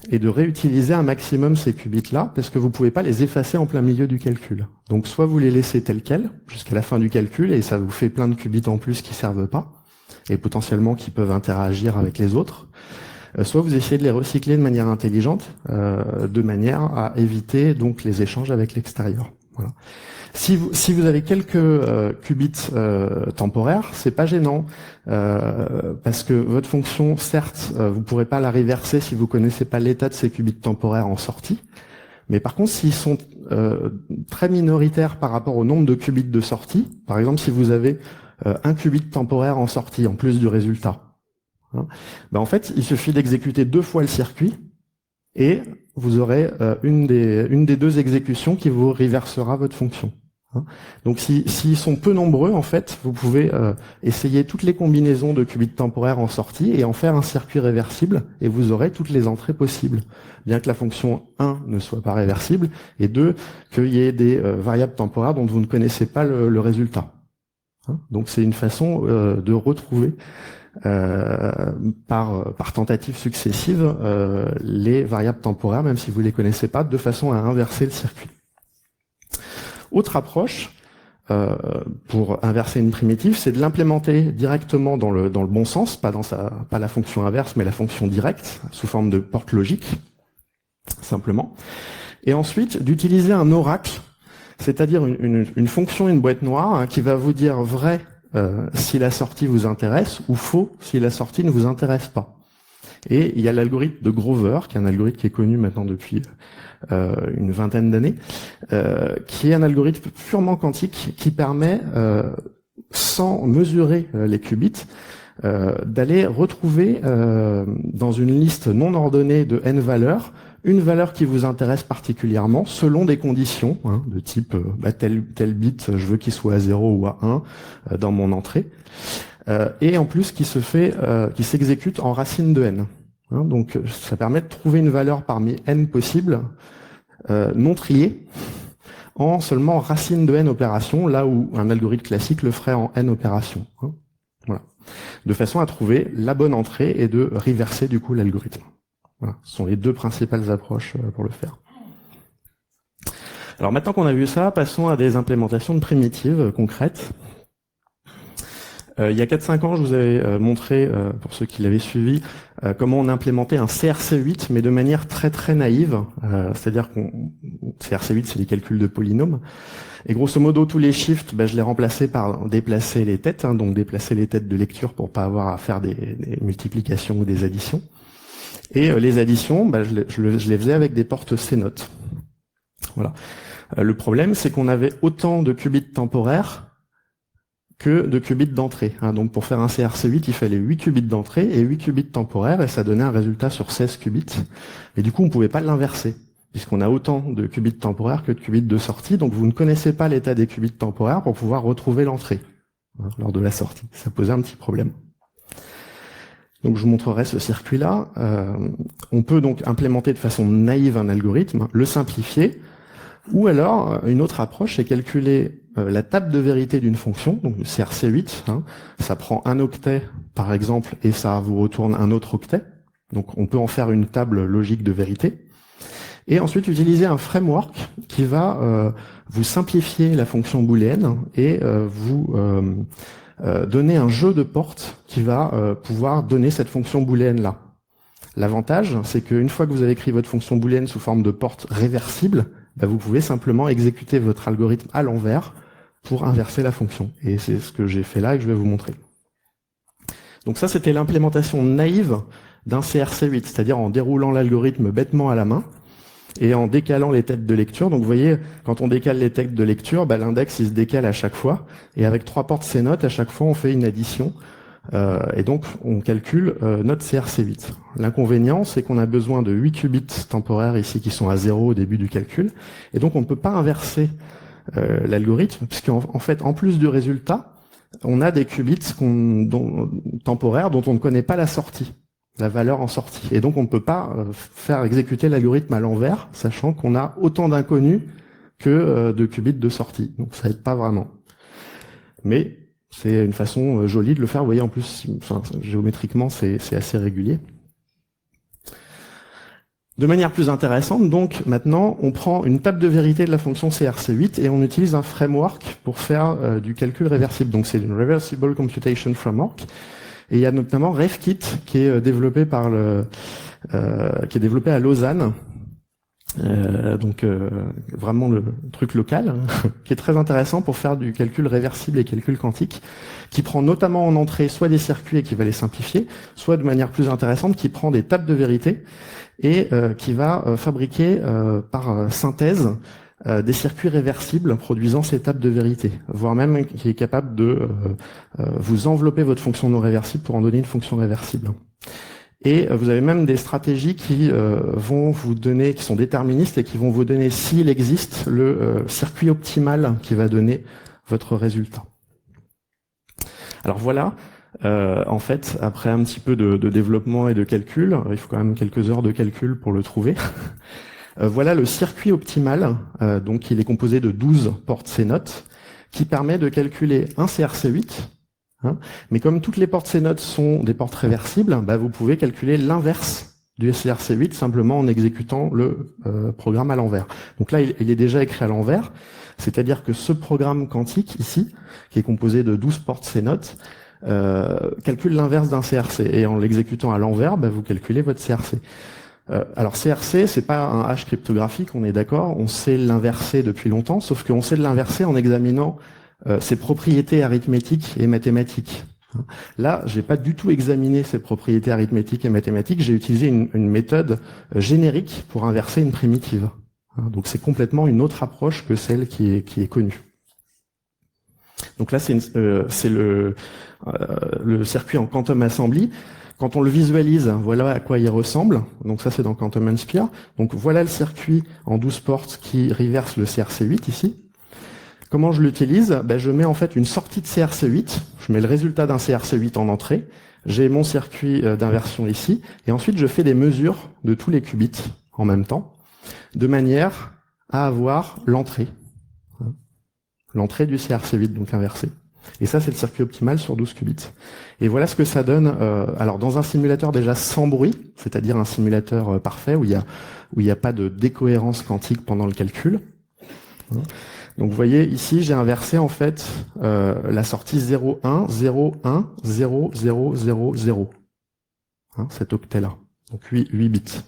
et de réutiliser un maximum ces qubits-là, parce que vous ne pouvez pas les effacer en plein milieu du calcul. Donc soit vous les laissez tels quels, jusqu'à la fin du calcul, et ça vous fait plein de qubits en plus qui ne servent pas, et potentiellement qui peuvent interagir avec les autres, soit vous essayez de les recycler de manière intelligente, de manière à éviter donc les échanges avec l'extérieur. Voilà. Si vous avez quelques qubits temporaires, c'est pas gênant parce que votre fonction, certes, vous pourrez pas la reverser si vous connaissez pas l'état de ces qubits temporaires en sortie. Mais par contre, s'ils sont très minoritaires par rapport au nombre de qubits de sortie, par exemple, si vous avez un qubit temporaire en sortie en plus du résultat, en fait, il suffit d'exécuter 2 fois le circuit et vous aurez une des 2 exécutions qui vous reversera votre fonction. Donc s'ils sont peu nombreux, en fait, vous pouvez essayer toutes les combinaisons de qubits temporaires en sortie et en faire un circuit réversible, et vous aurez toutes les entrées possibles. Bien que la fonction 1 ne soit pas réversible, et 2, qu'il y ait des variables temporaires dont vous ne connaissez pas le résultat. Donc c'est une façon de retrouver par tentatives successives les variables temporaires, même si vous ne les connaissez pas, de façon à inverser le circuit. Autre approche pour inverser une primitive, c'est de l'implémenter directement dans le bon sens, pas la fonction inverse, mais la fonction directe, sous forme de porte logique, simplement. Et ensuite, d'utiliser un oracle, c'est-à-dire une fonction, une boîte noire, qui va vous dire vrai si la sortie vous intéresse, ou faux si la sortie ne vous intéresse pas. Et il y a l'algorithme de Grover, qui est un algorithme qui est connu maintenant depuis une vingtaine d'années, qui est un algorithme purement quantique qui permet, sans mesurer les qubits, d'aller retrouver dans une liste non ordonnée de n valeurs, une valeur qui vous intéresse particulièrement selon des conditions, de type tel bit, je veux qu'il soit à 0 ou à 1 dans mon entrée, et en plus qui s'exécute en racine de n. Donc ça permet de trouver une valeur parmi n possibles, non triée, en seulement racine de n opérations, là où un algorithme classique le ferait en n opérations. Voilà. De façon à trouver la bonne entrée et de reverser du coup l'algorithme. Voilà. Ce sont les 2 principales approches pour le faire. Alors maintenant qu'on a vu ça, passons à des implémentations de primitives concrètes. Il y a 4-5 ans, je vous avais montré, pour ceux qui l'avaient suivi, comment on implémentait un CRC8, mais de manière très très naïve. C'est-à-dire qu'on CRC8, c'est les calculs de polynômes. Et grosso modo, tous les shifts, je les remplaçais par déplacer les têtes, donc déplacer les têtes de lecture pour pas avoir à faire des multiplications ou des additions. Et les additions, je les faisais avec des portes C-notes. Voilà. Le problème, c'est qu'on avait autant de qubits temporaires que de qubits d'entrée. Donc pour faire un CRC8, il fallait 8 qubits d'entrée et 8 qubits temporaires, et ça donnait un résultat sur 16 qubits. Et du coup, on ne pouvait pas l'inverser, puisqu'on a autant de qubits temporaires que de qubits de sortie, donc vous ne connaissez pas l'état des qubits temporaires pour pouvoir retrouver l'entrée lors de la sortie. Ça posait un petit problème. Donc je vous montrerai ce circuit-là. On peut donc implémenter de façon naïve un algorithme, le simplifier, ou alors une autre approche, c'est calculer la table de vérité d'une fonction, donc le CRC8, ça prend un octet par exemple et ça vous retourne un autre octet, donc on peut en faire une table logique de vérité, et ensuite utiliser un framework qui va vous simplifier la fonction booléenne et vous donner un jeu de portes qui va pouvoir donner cette fonction booléenne-là. L'avantage, c'est qu'une fois que vous avez écrit votre fonction booléenne sous forme de porte réversible, vous pouvez simplement exécuter votre algorithme à l'envers pour inverser la fonction. Et c'est ce que j'ai fait là et que je vais vous montrer. Donc ça, c'était l'implémentation naïve d'un CRC8, c'est-à-dire en déroulant l'algorithme bêtement à la main et en décalant les têtes de lecture. Donc vous voyez, quand on décale les têtes de lecture, l'index il se décale à chaque fois. Et avec 3 portes C-notes, à chaque fois, on fait une addition. Et donc, on calcule notre CRC8. L'inconvénient, c'est qu'on a besoin de 8 qubits temporaires ici qui sont à 0 au début du calcul. Et donc, on ne peut pas inverser l'algorithme, puisqu'en fait, en plus du résultat, on a des qubits temporaires dont on ne connaît pas la sortie, la valeur en sortie. Et donc, on ne peut pas faire exécuter l'algorithme à l'envers, sachant qu'on a autant d'inconnus que de qubits de sortie. Donc, ça aide pas vraiment. Mais c'est une façon jolie de le faire. Vous voyez, en plus, géométriquement, c'est assez régulier. De manière plus intéressante, donc, maintenant, on prend une table de vérité de la fonction CRC8 et on utilise un framework pour faire du calcul réversible. Donc, c'est une Reversible Computation Framework. Et il y a notamment RevKit qui est développé qui est développé à Lausanne. Vraiment le truc local, qui est très intéressant pour faire du calcul réversible et calcul quantique, qui prend notamment en entrée soit des circuits et qui va les simplifier, soit de manière plus intéressante, qui prend des tables de vérité et qui va fabriquer par synthèse des circuits réversibles produisant ces tables de vérité, voire même qui est capable de vous envelopper votre fonction non réversible pour en donner une fonction réversible. Et vous avez même des stratégies qui vont vous donner, qui sont déterministes et qui vont vous donner, s'il existe, le circuit optimal qui va donner votre résultat. Alors voilà, en fait, après un petit peu de développement et de calcul, il faut quand même quelques heures de calcul pour le trouver. Voilà le circuit optimal, donc il est composé de 12 portes C-notes, qui permet de calculer un CRC8, mais comme toutes les portes C-notes sont des portes réversibles, vous pouvez calculer l'inverse du CRC8 simplement en exécutant le programme à l'envers. Donc là, il est déjà écrit à l'envers, c'est-à-dire que ce programme quantique ici, qui est composé de 12 portes C-notes, calcule l'inverse d'un CRC. Et en l'exécutant à l'envers, vous calculez votre CRC. Alors CRC, c'est pas un hash cryptographique, on est d'accord, on sait l'inverser depuis longtemps, sauf qu'on sait l'inverser en examinant ses propriétés arithmétiques et mathématiques. Là, j'ai pas du tout examiné ces propriétés arithmétiques et mathématiques, j'ai utilisé une méthode générique pour inverser une primitive. Donc c'est complètement une autre approche que celle qui est connue. Donc là, c'est le circuit en quantum assembly. Quand on le visualise, voilà à quoi il ressemble. Donc ça, c'est dans Quantum and Sphere. Donc voilà le circuit en 12 portes qui reverse le CRC8 ici. Comment je l'utilise? Je mets en fait une sortie de CRC8, je mets le résultat d'un CRC8 en entrée, j'ai mon circuit d'inversion ici, et ensuite je fais des mesures de tous les qubits en même temps, de manière à avoir l'entrée du CRC8, donc inversé. Et ça, c'est le circuit optimal sur 12 qubits. Et voilà ce que ça donne alors dans un simulateur déjà sans bruit, c'est-à-dire un simulateur parfait où il y a pas de décohérence quantique pendant le calcul. Donc vous voyez ici, j'ai inversé en fait la sortie 0, 1, 0, 1, 0, 0, 0, 0. Hein, cet octet-là. Donc 8 bits.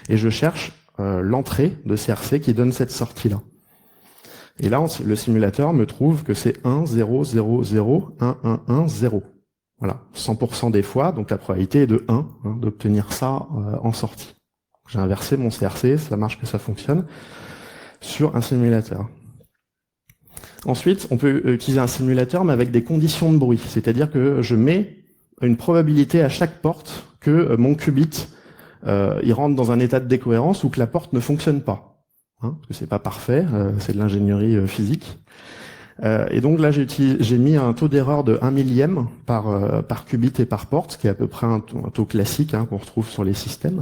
Et je cherche l'entrée de CRC qui donne cette sortie-là. Et là, le simulateur me trouve que c'est 1, 0, 0, 0, 1, 1, 1, 0. Voilà, 100% des fois, donc la probabilité est de 1 hein, d'obtenir ça en sortie. J'ai inversé mon CRC, ça marche que ça fonctionne, sur un simulateur. Ensuite, on peut utiliser un simulateur, mais avec des conditions de bruit. C'est-à-dire que je mets une probabilité à chaque porte que mon qubit il rentre dans un état de décohérence ou que la porte ne fonctionne pas. Hein, parce que c'est pas parfait, c'est de l'ingénierie physique. Et donc là, j'ai mis un taux d'erreur de 1 millième par qubit et par porte, ce qui est à peu près un taux classique hein, qu'on retrouve sur les systèmes.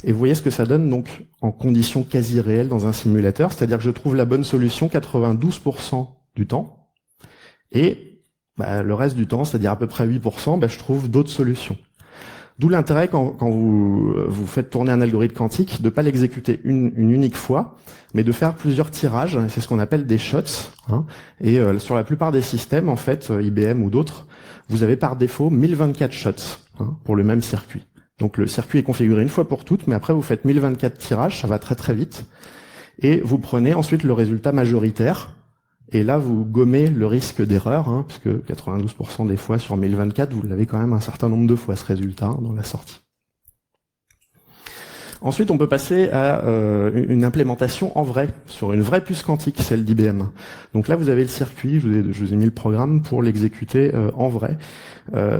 Et vous voyez ce que ça donne donc en conditions quasi réelles dans un simulateur, c'est-à-dire que je trouve la bonne solution 92% du temps, et le reste du temps, c'est-à-dire à peu près 8%, je trouve d'autres solutions. D'où l'intérêt quand vous faites tourner un algorithme quantique de ne pas l'exécuter une unique fois, mais de faire plusieurs tirages, c'est ce qu'on appelle des shots. Hein, et sur la plupart des systèmes, en fait, IBM ou d'autres, vous avez par défaut 1024 shots hein, pour le même circuit. Donc le circuit est configuré une fois pour toutes, mais après vous faites 1024 tirages, ça va très très vite, et vous prenez ensuite le résultat majoritaire, et là vous gommez le risque d'erreur, hein, puisque 92% des fois sur 1024, vous l'avez quand même un certain nombre de fois ce résultat hein, dans la sortie. Ensuite, on peut passer à une implémentation en vrai, sur une vraie puce quantique, celle d'IBM. Donc là, vous avez le circuit, je vous ai mis le programme pour l'exécuter en vrai,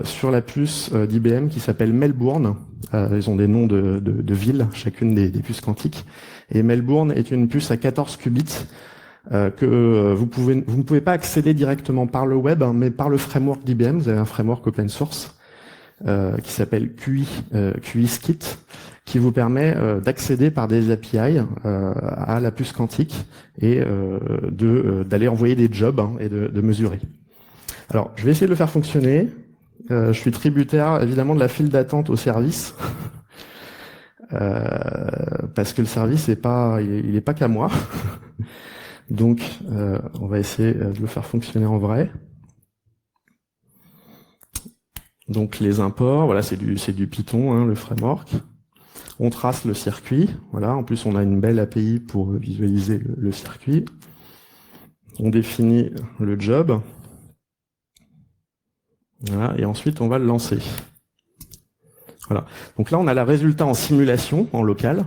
sur la puce d'IBM qui s'appelle Melbourne. Ils ont des noms de villes, chacune des puces quantiques. Et Melbourne est une puce à 14 qubits que vous ne pouvez pas accéder directement par le web, hein, mais par le framework d'IBM. Vous avez un framework open source qui s'appelle QISKit, qui vous permet d'accéder par des API à la puce quantique et d'aller envoyer des jobs hein, et de mesurer. Alors, je vais essayer de le faire fonctionner. Je suis tributaire évidemment de la file d'attente au service. Parce que le service il est pas qu'à moi. Donc, on va essayer de le faire fonctionner en vrai. Donc, les imports, voilà, c'est du Python, hein, le framework. On trace le circuit, voilà. En plus, on a une belle API pour visualiser le circuit. On définit le job. Voilà, et ensuite, on va le lancer. Voilà. Donc là, on a le résultat en simulation, en local.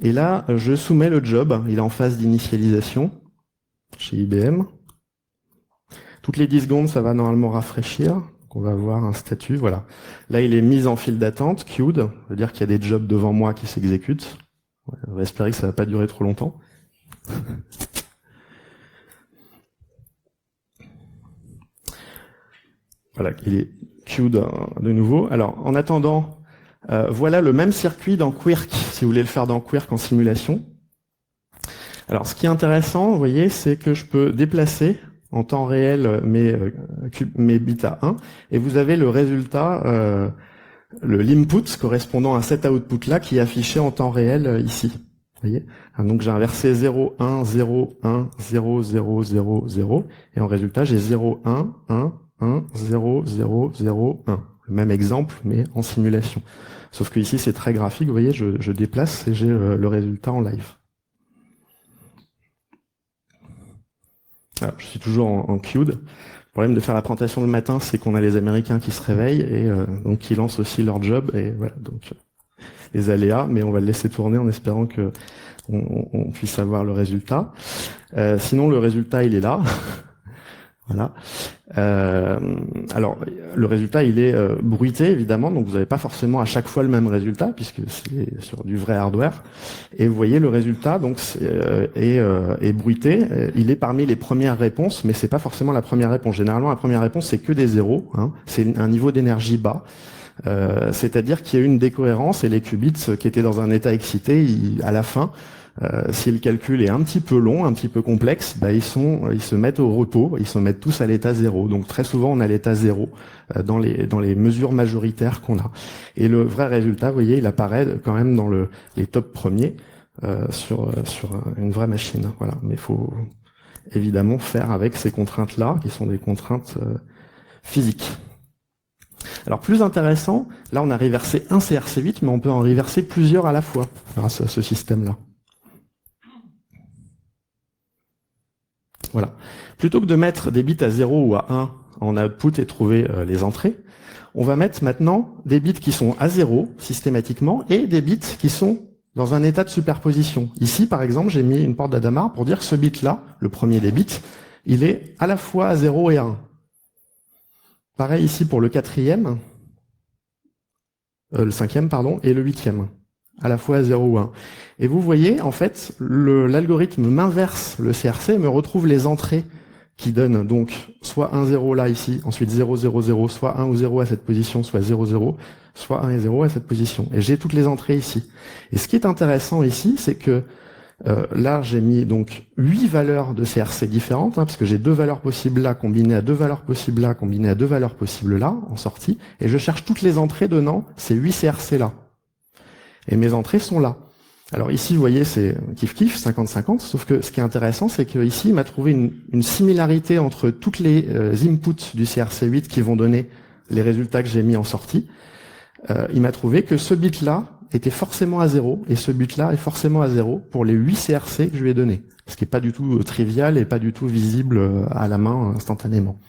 Et là, je soumets le job. Il est en phase d'initialisation chez IBM. Toutes les 10 secondes, ça va normalement rafraîchir. Donc on va avoir un statut. Voilà. Là, il est mis en file d'attente, queued. Ça veut dire qu'il y a des jobs devant moi qui s'exécutent. On va espérer que ça va pas durer trop longtemps. Voilà, il est queued de nouveau. Alors, en attendant, voilà le même circuit dans Quirk, si vous voulez le faire dans Quirk en simulation. Alors, ce qui est intéressant, vous voyez, c'est que je peux déplacer en temps réel mes bits à 1, et vous avez le résultat, l'input correspondant à cet output-là qui est affiché en temps réel ici. Vous voyez, donc j'ai inversé 0, 1, 0, 1, 0, 0, 0, 0, et en résultat, j'ai 0, 1, 1, 1, 0, 0, 0, 1. Le même exemple, mais en simulation. Sauf que ici, c'est très graphique, vous voyez, je déplace et j'ai le résultat en live. Alors, je suis toujours en queued. Le problème de faire la présentation le matin, c'est qu'on a les Américains qui se réveillent et donc qui lancent aussi leur job, et voilà, donc les aléas, mais on va le laisser tourner en espérant que on puisse avoir le résultat. Sinon, le résultat, il est là. Voilà. Alors, le résultat, il est bruité, évidemment, donc vous n'avez pas forcément à chaque fois le même résultat, puisque c'est sur du vrai hardware. Et vous voyez, le résultat donc est bruité. Il est parmi les premières réponses, mais c'est pas forcément la première réponse. Généralement, la première réponse, c'est que des zéros. Hein. C'est un niveau d'énergie bas. C'est-à-dire qu'il y a eu une décohérence et les qubits qui étaient dans un état excité, à la fin, si le calcul est un petit peu long, un petit peu complexe, ils se mettent au repos, ils se mettent tous à l'état zéro. Donc très souvent on a l'état zéro dans les mesures majoritaires qu'on a. Et le vrai résultat, vous voyez, il apparaît quand même dans les top premiers sur une vraie machine. Voilà. Mais évidemment faire avec ces contraintes-là, qui sont des contraintes physiques. Alors plus intéressant, là on a reversé un CRC8, mais on peut en reverser plusieurs à la fois grâce à ce système-là. Voilà. Plutôt que de mettre des bits à 0 ou à 1 en output et trouver les entrées, on va mettre maintenant des bits qui sont à 0 systématiquement et des bits qui sont dans un état de superposition. Ici, par exemple, j'ai mis une porte d'Adamar pour dire que ce bit-là, le premier des bits, il est à la fois à 0 et à 1. Pareil ici pour le quatrième, le cinquième, pardon, et le huitième, à la fois à 0 ou 1. Et vous voyez, en fait, l'algorithme m'inverse le CRC, me retrouve les entrées qui donnent donc soit 1, 0 là, ici, ensuite 0, 0, 0, soit 1 ou 0 à cette position, soit 0, 0, soit 1 et 0 à cette position. Et j'ai toutes les entrées ici. Et ce qui est intéressant ici, c'est que là, j'ai mis donc 8 valeurs de CRC différentes, parce que j'ai 2 valeurs possibles là, combinées à 2 valeurs possibles là, combinées à 2 valeurs possibles là, en sortie, et je cherche toutes les entrées donnant ces 8 CRC là. Et mes entrées sont là. Alors ici, vous voyez, c'est kiff-kiff, 50-50, sauf que ce qui est intéressant, c'est qu'ici, il m'a trouvé une similarité entre toutes les inputs du CRC8 qui vont donner les résultats que j'ai mis en sortie. Il m'a trouvé que ce bit-là était forcément à 0, et ce bit-là est forcément à 0 pour les 8 CRC que je lui ai donnés. Ce qui n'est pas du tout trivial et pas du tout visible à la main instantanément.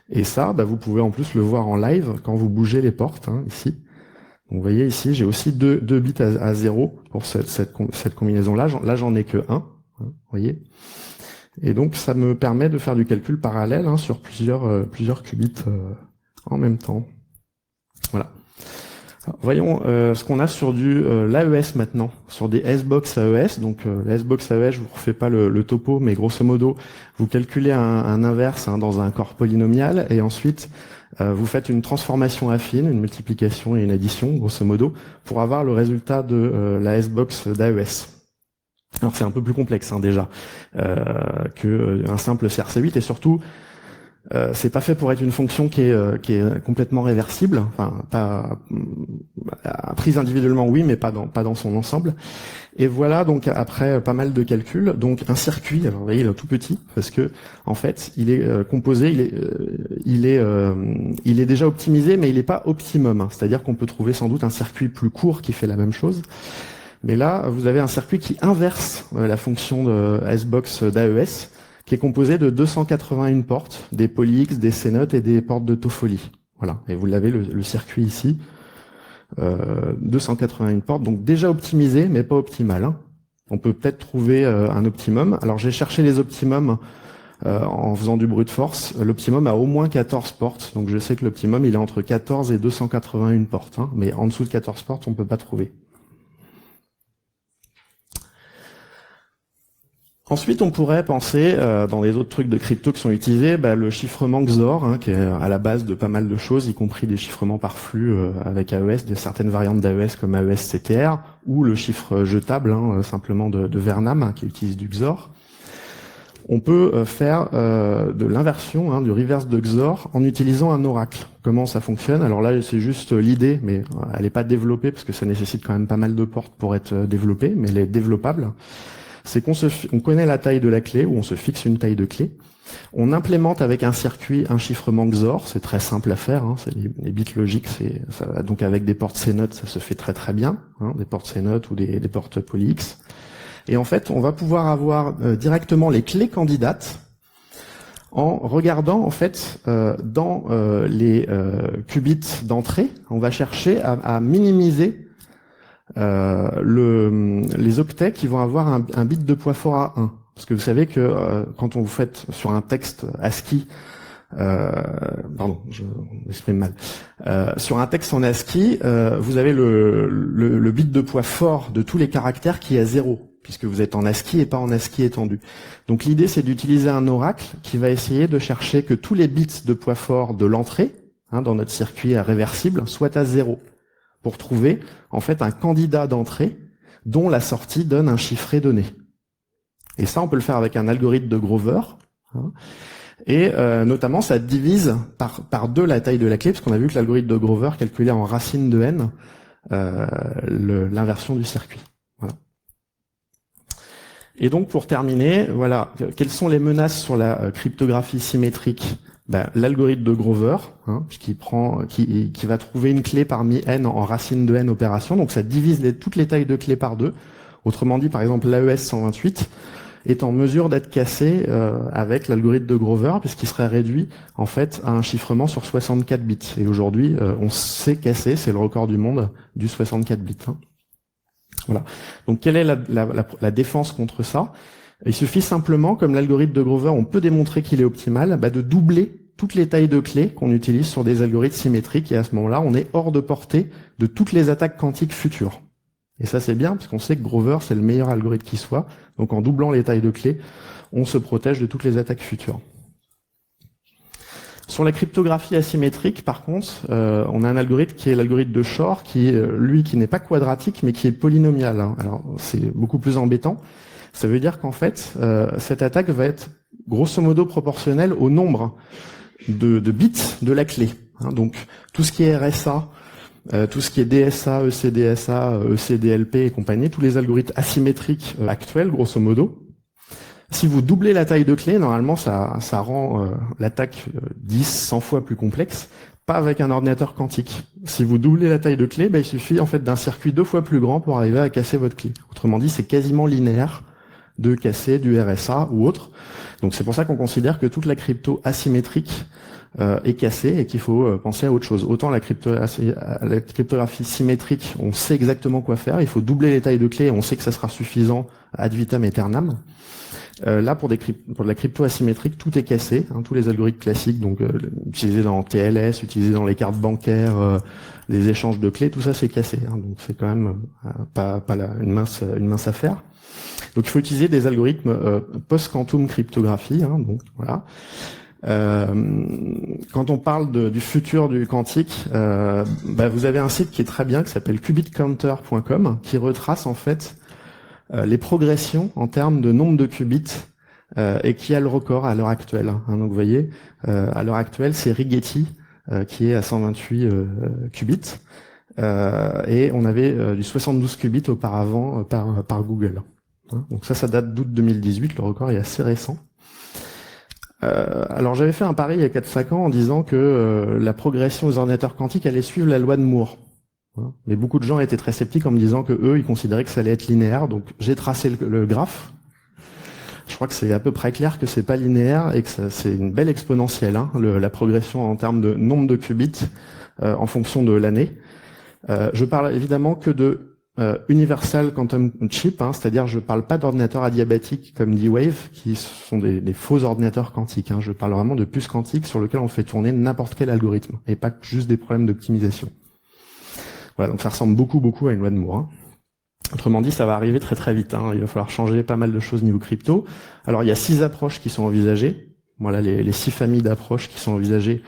Et ça, vous pouvez en plus le voir en live quand vous bougez les portes, ici. Donc, vous voyez ici, j'ai aussi deux bits à 0 pour cette combinaison-là. Là, j'en ai que 1, vous voyez. Et donc, ça me permet de faire du calcul parallèle sur plusieurs qubits en même temps. Voilà. Alors, voyons ce qu'on a sur l'AES maintenant, sur des S-Box AES. Donc, les S-Box AES, je vous refais pas le topo, mais grosso modo, vous calculez un inverse dans un corps polynomial, et ensuite, vous faites une transformation affine, une multiplication et une addition, grosso modo, pour avoir le résultat de la S-Box d'AES. Alors c'est un peu plus complexe déjà qu'un simple CRC8, et surtout, c'est pas fait pour être une fonction qui est complètement réversible, enfin pas prise individuellement oui, mais pas dans son ensemble. Et voilà donc après pas mal de calculs, donc un circuit. Alors vous voyez, il est tout petit parce que en fait il est composé, il est déjà optimisé, mais il n'est pas optimum. C'est-à-dire qu'on peut trouver sans doute un circuit plus court qui fait la même chose. Mais là, vous avez un circuit qui inverse la fonction de S-Box d'AES, qui est composé de 281 portes, des poly-X, des C-notes et des portes de Toffoli. Voilà, et vous l'avez le circuit ici, 281 portes, donc déjà optimisé, mais pas optimal. On peut peut-être trouver un optimum. Alors j'ai cherché les optimums en faisant du brute force. L'optimum a au moins 14 portes, donc je sais que l'optimum il est entre 14 et 281 portes, mais en dessous de 14 portes, on peut pas trouver. Ensuite, on pourrait penser, dans les autres trucs de crypto qui sont utilisés, le chiffrement XOR, qui est à la base de pas mal de choses, y compris des chiffrements par flux avec AES, de certaines variantes d'AES comme AES-CTR, ou le chiffre jetable, simplement de Vernam, qui utilise du XOR. On peut faire de l'inversion, du reverse de XOR, en utilisant un oracle. Comment ça fonctionne? Alors là, c'est juste l'idée, mais elle n'est pas développée, parce que ça nécessite quand même pas mal de portes pour être développée, mais elle est développable. C'est qu'on connaît la taille de la clé, ou on se fixe une taille de clé. On implémente avec un circuit un chiffrement XOR, c'est très simple à faire, c'est les bits logiques, donc avec des portes C-notes, ça se fait très très bien, des portes C-notes ou des portes poly-X. Et en fait, on va pouvoir avoir directement les clés candidates en regardant en fait dans les qubits d'entrée, on va chercher à minimiser les octets qui vont avoir un bit de poids fort à 1. Parce que vous savez que quand on vous fait sur un texte ASCII, pardon, je m'exprime mal, sur un texte en ASCII, vous avez le bit de poids fort de tous les caractères qui est à 0, puisque vous êtes en ASCII et pas en ASCII étendu. Donc l'idée, c'est d'utiliser un oracle qui va essayer de chercher que tous les bits de poids fort de l'entrée, dans notre circuit réversible, soient à 0. Pour trouver en fait un candidat d'entrée dont la sortie donne un chiffré donné. Et ça, on peut le faire avec un algorithme de Grover. Et notamment, ça divise par 2 la taille de la clé, parce qu'on a vu que l'algorithme de Grover calculait en racine de n l'inversion du circuit. Voilà. Et donc pour terminer, voilà, quelles sont les menaces sur la cryptographie symétrique? L'algorithme de Grover, hein, qui va trouver une clé parmi n en racine de n opérations, donc ça divise toutes les tailles de clés par deux. Autrement dit, par exemple, l'AES 128 est en mesure d'être cassé avec l'algorithme de Grover, puisqu'il serait réduit en fait à un chiffrement sur 64 bits. Et aujourd'hui, on sait casser, c'est le record du monde, du 64 bits. Hein. Voilà. Donc quelle est la défense contre ça? Il suffit simplement, comme l'algorithme de Grover, on peut démontrer qu'il est optimal, de doubler toutes les tailles de clés qu'on utilise sur des algorithmes symétriques, et à ce moment-là, on est hors de portée de toutes les attaques quantiques futures. Et ça, c'est bien, parce qu'on sait que Grover, c'est le meilleur algorithme qui soit. Donc en doublant les tailles de clés, on se protège de toutes les attaques futures. Sur la cryptographie asymétrique, par contre, on a un algorithme qui est l'algorithme de Shor, qui n'est pas quadratique, mais qui est polynomial. Hein. Alors, c'est beaucoup plus embêtant. Ça veut dire qu'en fait, cette attaque va être grosso modo proportionnelle au nombre de bits de la clé. Hein. Donc, tout ce qui est RSA, tout ce qui est DSA, ECDSA, ECDLP et compagnie, tous les algorithmes asymétriques actuels, grosso modo, si vous doublez la taille de clé, normalement, ça rend l'attaque 10, 100 fois plus complexe, pas avec un ordinateur quantique. Si vous doublez la taille de clé, il suffit en fait d'un circuit 2 fois plus grand pour arriver à casser votre clé. Autrement dit, c'est quasiment linéaire de casser du RSA ou autre. Donc c'est pour ça qu'on considère que toute la crypto asymétrique est cassée et qu'il faut penser à autre chose. Autant la cryptographie symétrique, on sait exactement quoi faire, il faut doubler les tailles de clés et on sait que ça sera suffisant ad vitam aeternam. Là, pour de la crypto asymétrique, tout est cassé, hein, tous les algorithmes classiques, donc utilisés dans TLS, utilisés dans les cartes bancaires, les échanges de clés, tout ça c'est cassé. Hein, donc c'est quand même pas une mince affaire. Donc il faut utiliser des algorithmes post-quantum cryptographie. Hein, donc voilà. Quand on parle du futur du quantique, vous avez un site qui est très bien, qui s'appelle qubitcounter.com, qui retrace en fait les progressions en termes de nombre de qubits et qui a le record à l'heure actuelle. Hein. Donc vous voyez, à l'heure actuelle, c'est Rigetti qui est à 128 qubits et on avait du 72 qubits auparavant par Google. Hein. Donc ça date d'août 2018, le record est assez récent. Alors j'avais fait un pari il y a 4-5 ans en disant que la progression aux ordinateurs quantiques allait suivre la loi de Moore. Mais beaucoup de gens étaient très sceptiques en me disant que eux, ils considéraient que ça allait être linéaire. Donc j'ai tracé le graphe. Je crois que c'est à peu près clair que c'est pas linéaire et que c'est une belle exponentielle, hein, la progression en termes de nombre de qubits en fonction de l'année. Je parle évidemment que de Universal Quantum Chip, hein, c'est-à-dire je parle pas d'ordinateurs adiabatiques comme D-Wave, qui sont des faux ordinateurs quantiques. Hein. Je parle vraiment de puces quantiques sur lesquelles on fait tourner n'importe quel algorithme et pas juste des problèmes d'optimisation. Voilà, donc ça ressemble beaucoup à une loi de Moore. Hein. Autrement dit, ça va arriver très très vite. Hein. Il va falloir changer pas mal de choses niveau crypto. Alors il y a 6 approches qui sont envisagées. Voilà les 6 familles d'approches qui sont envisagées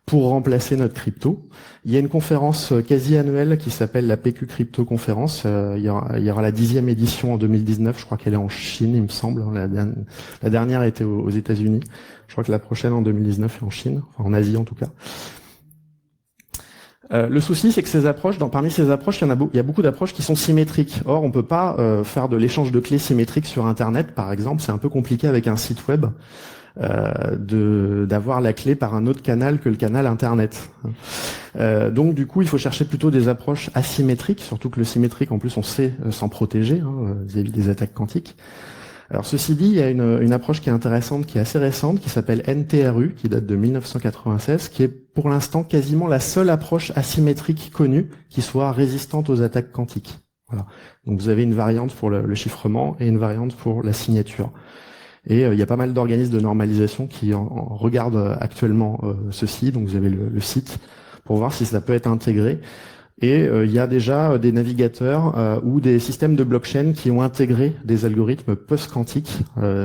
pour remplacer notre crypto. Il y a une conférence quasi annuelle qui s'appelle la PQ Crypto Conférence. Il y aura la 10e édition en 2019. Je crois qu'elle est en Chine, il me semble. La dernière était aux États-Unis. Je crois que la prochaine en 2019 est en Chine, enfin en Asie en tout cas. Le souci, c'est que parmi ces approches, il y a beaucoup d'approches qui sont symétriques. Or, on peut pas faire de l'échange de clés symétriques sur Internet, par exemple. C'est un peu compliqué avec un site web d'avoir la clé par un autre canal que le canal Internet. Donc, du coup, il faut chercher plutôt des approches asymétriques, surtout que le symétrique, en plus, on sait s'en protéger vis-à-vis des attaques quantiques. Alors ceci dit, il y a une approche qui est intéressante, qui est assez récente, qui s'appelle NTRU, qui date de 1996, qui est pour l'instant quasiment la seule approche asymétrique connue qui soit résistante aux attaques quantiques. Voilà. Donc vous avez une variante pour le chiffrement et une variante pour la signature. Et il y a pas mal d'organismes de normalisation qui en regardent actuellement ceci, donc vous avez le site pour voir si ça peut être intégré. Et il y a déjà des navigateurs ou des systèmes de blockchain qui ont intégré des algorithmes post-quantiques.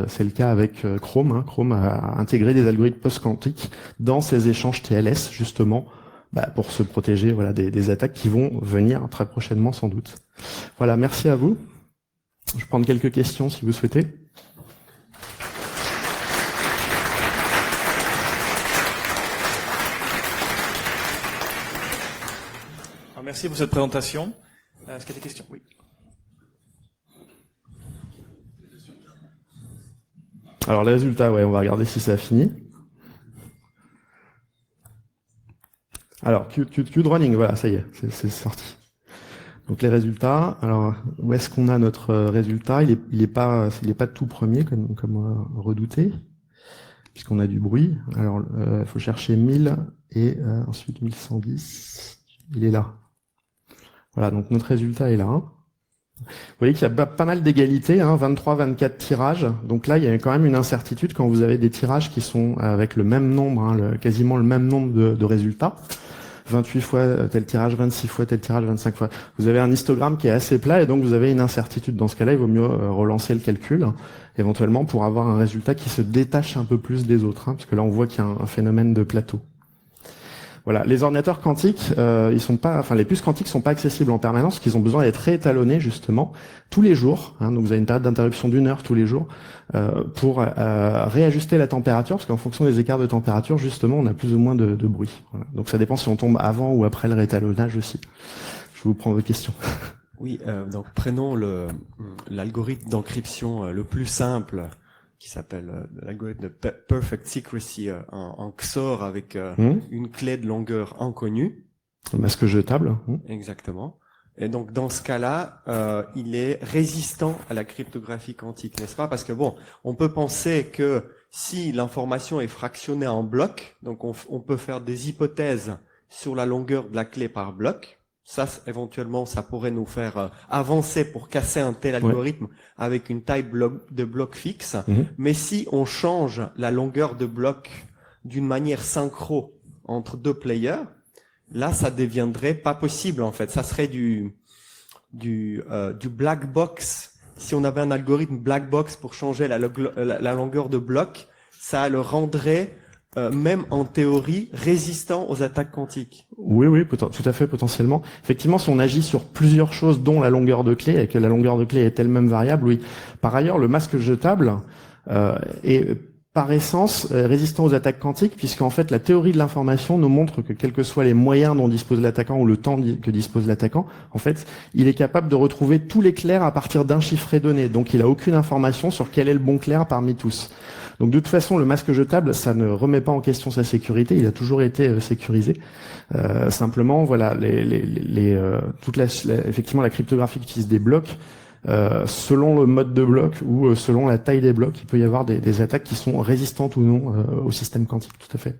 C'est le cas avec Chrome. Hein. Chrome a intégré des algorithmes post-quantiques dans ses échanges TLS, justement, pour se protéger des attaques qui vont venir très prochainement sans doute. Voilà, merci à vous. Je vais prendre quelques questions si vous souhaitez.
Merci pour cette présentation. Est-ce qu'il y a des questions? Oui.
Alors les résultats, ouais, on va regarder si ça a fini. Alors, Qt running, voilà, ça y est, c'est sorti. Donc les résultats, alors où est-ce qu'on a notre résultat? Il est pas tout premier comme redouté, puisqu'on a du bruit. Alors il faut chercher 1000 et ensuite 1110. Il est là. Voilà, donc notre résultat est là. Vous voyez qu'il y a pas mal d'égalités, 23, 24 tirages. Donc là, il y a quand même une incertitude quand vous avez des tirages qui sont avec le même nombre, quasiment le même nombre de résultats. 28 fois tel tirage, 26 fois tel tirage, 25 fois. Vous avez un histogramme qui est assez plat et donc vous avez une incertitude. Dans ce cas-là, il vaut mieux relancer le calcul, éventuellement pour avoir un résultat qui se détache un peu plus des autres, parce que là on voit qu'il y a un phénomène de plateau. Voilà, les ordinateurs quantiques, les puces quantiques sont pas accessibles en permanence, parce qu'ils ont besoin d'être réétalonnés justement tous les jours. Donc vous avez une période d'interruption d'1 heure tous les jours pour réajuster la température, parce qu'en fonction des écarts de température, justement, on a plus ou moins de bruit. Voilà. Donc ça dépend si on tombe avant ou après le réétalonnage aussi. Je vous prends vos questions.
Oui, donc prenons l'algorithme d'encryption le plus simple, qui s'appelle l'algorithme de Perfect Secrecy en XOR avec une clé de longueur inconnue.
Le masque jetable.
Exactement. Et donc dans ce cas-là, il est résistant à la cryptographie quantique, n'est-ce pas? Parce que bon, on peut penser que si l'information est fractionnée en blocs, donc on peut faire des hypothèses sur la longueur de la clé par bloc. Ça, éventuellement, ça pourrait nous faire avancer pour casser un tel algorithme avec une taille de bloc fixe. Mais si on change la longueur de bloc d'une manière synchro entre deux players, là, ça deviendrait pas possible, en fait. Ça serait du black box. Si on avait un algorithme black box pour changer la longueur de bloc, ça le rendrait même en théorie, résistant aux attaques quantiques.
Oui, tout à fait, potentiellement. Effectivement, si on agit sur plusieurs choses, dont la longueur de clé, et que la longueur de clé est elle-même variable, oui. Par ailleurs, le masque jetable est par essence résistant aux attaques quantiques, puisqu'en fait, la théorie de l'information nous montre que quels que soient les moyens dont dispose l'attaquant ou le temps que dispose l'attaquant, en fait, il est capable de retrouver tous les clairs à partir d'un chiffre donné. Donc, il a aucune information sur quel est le bon clair parmi tous. Donc de toute façon, le masque jetable, ça ne remet pas en question sa sécurité. Il a toujours été sécurisé. Simplement, voilà, effectivement, la cryptographie utilise des blocs. Selon le mode de bloc ou selon la taille des blocs, il peut y avoir des attaques qui sont résistantes ou non au système quantique. Tout à fait.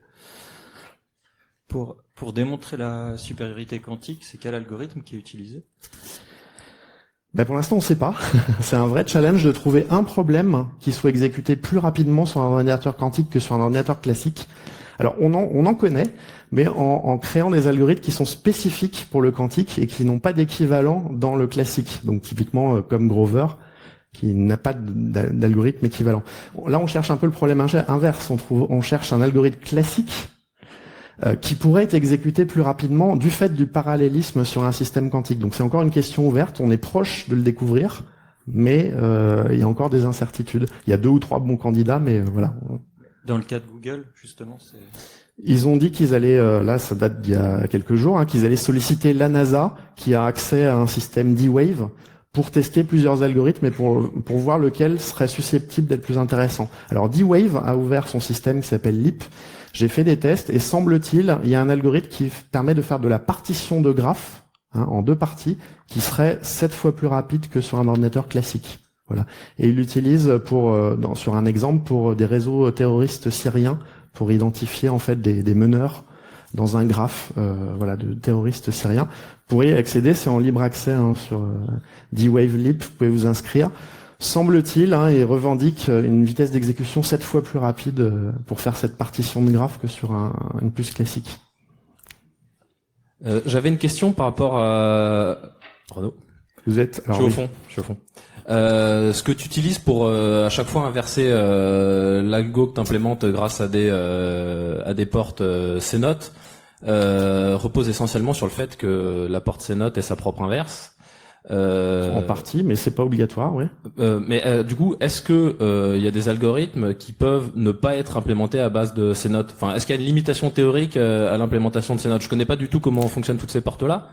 Pour démontrer la supériorité quantique, c'est quel algorithme qui est utilisé ?
Pour l'instant, on ne sait pas. C'est un vrai challenge de trouver un problème qui soit exécuté plus rapidement sur un ordinateur quantique que sur un ordinateur classique. Alors, on en connaît, mais en créant des algorithmes qui sont spécifiques pour le quantique et qui n'ont pas d'équivalent dans le classique. Donc, typiquement, comme Grover, qui n'a pas d'algorithme équivalent. Là, on cherche un peu le problème inverse. On cherche un algorithme classique qui pourrait être exécuté plus rapidement du fait du parallélisme sur un système quantique. Donc c'est encore une question ouverte, on est proche de le découvrir, mais il y a encore des incertitudes. Il y a 2 ou 3 bons candidats, mais voilà.
Dans le cas de Google, justement,
ils ont dit qu'ils allaient, là ça date d'il y a quelques jours, qu'ils allaient solliciter la NASA, qui a accès à un système D-Wave, pour tester plusieurs algorithmes et pour voir lequel serait susceptible d'être plus intéressant. Alors D-Wave a ouvert son système qui s'appelle LEAP. J'ai fait des tests et semble-t-il, il y a un algorithme qui permet de faire de la partition de graphes en 2 parties qui serait 7 fois plus rapide que sur un ordinateur classique. Voilà. Et il l'utilise sur un exemple pour des réseaux terroristes syriens pour identifier en fait des meneurs dans un graphe de terroristes syriens. Vous pourriez accéder, c'est en libre accès sur D-Wave Leap, vous pouvez vous inscrire. Semble-t-il, et revendique une vitesse d'exécution 7 fois plus rapide pour faire cette partition de graphe que sur une puce classique.
J'avais une question par rapport à... Renaud.
Vous êtes... Alors,
je suis au fond. Ce que tu utilises pour à chaque fois inverser l'algo que tu implémentes grâce à des portes CNOT repose essentiellement sur le fait que la porte CNOT ait sa propre inverse.
En partie, mais c'est pas obligatoire, oui.
Du coup, est-ce que il y a des algorithmes qui peuvent ne pas être implémentés à base de CNOT ? Enfin, est-ce qu'il y a une limitation théorique à l'implémentation de CNOT ? Je connais pas du tout comment fonctionnent toutes ces portes-là,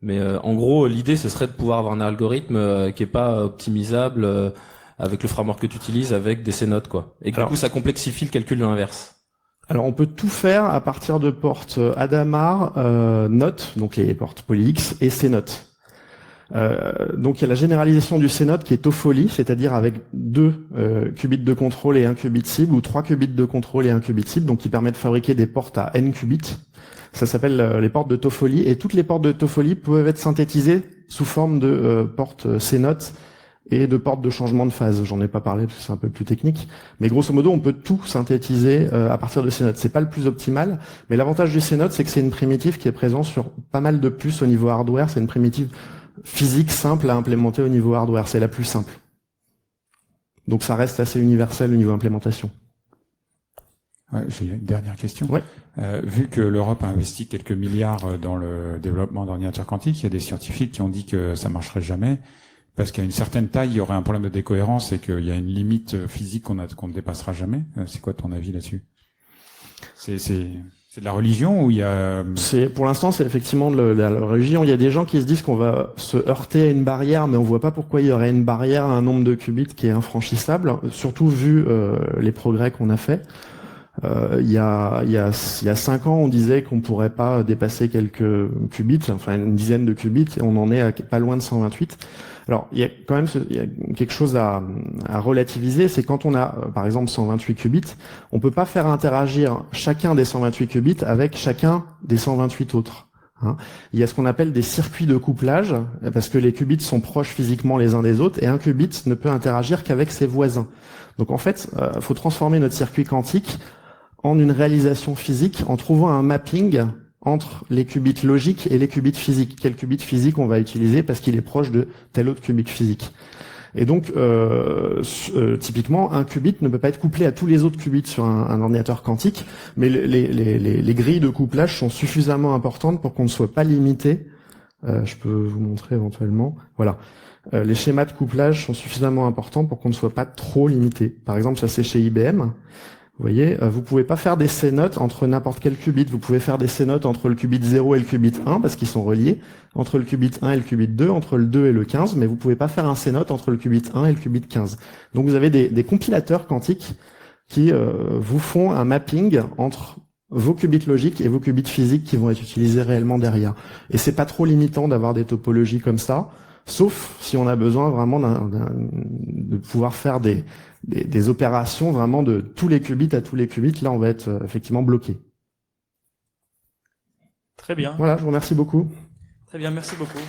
mais en gros, l'idée ce serait de pouvoir avoir un algorithme qui est pas optimisable avec le framework que tu utilises, avec des C-notes, quoi. Et du coup, ça complexifie le calcul de l'inverse.
Alors, on peut tout faire à partir de portes Hadamard, notes, donc les portes PolyX, et C-notes. Donc, il y a la généralisation du C-note qui est Toffoli, c'est-à-dire avec 2 qubits de contrôle et 1 qubit cible, ou 3 qubits de contrôle et 1 qubit cible, donc qui permet de fabriquer des portes à n qubits. Ça s'appelle les portes de Toffoli, et toutes les portes de Toffoli peuvent être synthétisées sous forme de portes C-notes et de portes de changement de phase. J'en ai pas parlé parce que c'est un peu plus technique, mais grosso modo, on peut tout synthétiser à partir de C-notes. C'est pas le plus optimal, mais l'avantage du C-note, c'est que c'est une primitive qui est présente sur pas mal de puces au niveau hardware. C'est une primitive physique simple à implémenter au niveau hardware. C'est la plus simple. Donc ça reste assez universel au niveau implémentation.
Ouais, j'ai une dernière question.
Ouais.
Vu que l'Europe a investi quelques milliards dans le développement d'ordinateurs quantiques, il y a des scientifiques qui ont dit que ça marcherait jamais parce qu'à une certaine taille, il y aurait un problème de décohérence et qu'il y a une limite physique qu'on ne dépassera jamais. C'est quoi ton avis là-dessus? C'est de la religion ou il y a...
Pour l'instant, c'est effectivement de la religion. Il y a des gens qui se disent qu'on va se heurter à une barrière, mais on voit pas pourquoi il y aurait une barrière à un nombre de qubits qui est infranchissable, surtout vu les progrès qu'on a fait. Il y a 5 ans, on disait qu'on pourrait pas dépasser quelques qubits, enfin une dizaine de qubits, et on en est à pas loin de 128. Alors, il y a quand même quelque chose à relativiser, c'est quand on a, par exemple, 128 qubits, on peut pas faire interagir chacun des 128 qubits avec chacun des 128 autres. Hein. Il y a ce qu'on appelle des circuits de couplage, parce que les qubits sont proches physiquement les uns des autres, et un qubit ne peut interagir qu'avec ses voisins. Donc en fait, il faut transformer notre circuit quantique en une réalisation physique en trouvant un mapping entre les qubits logiques et les qubits physiques. Quel qubit physique on va utiliser parce qu'il est proche de tel autre qubit physique. Et donc, typiquement, un qubit ne peut pas être couplé à tous les autres qubits sur un ordinateur quantique, mais les grilles de couplage sont suffisamment importantes pour qu'on ne soit pas limité. Je peux vous montrer éventuellement. Voilà. Les schémas de couplage sont suffisamment importants pour qu'on ne soit pas trop limité. Par exemple, ça c'est chez IBM. Vous voyez, vous pouvez pas faire des C-notes entre n'importe quel qubit. Vous pouvez faire des C-notes entre le qubit 0 et le qubit 1 parce qu'ils sont reliés, entre le qubit 1 et le qubit 2, entre le 2 et le 15, mais vous pouvez pas faire un C-note entre le qubit 1 et le qubit 15. Donc vous avez des compilateurs quantiques qui vous font un mapping entre vos qubits logiques et vos qubits physiques qui vont être utilisés réellement derrière. Et c'est pas trop limitant d'avoir des topologies comme ça, sauf si on a besoin vraiment de pouvoir faire des opérations vraiment de tous les qubits à tous les qubits. Là, on va être effectivement bloqué.
Très bien.
Voilà, je vous remercie beaucoup.
Très bien, merci beaucoup.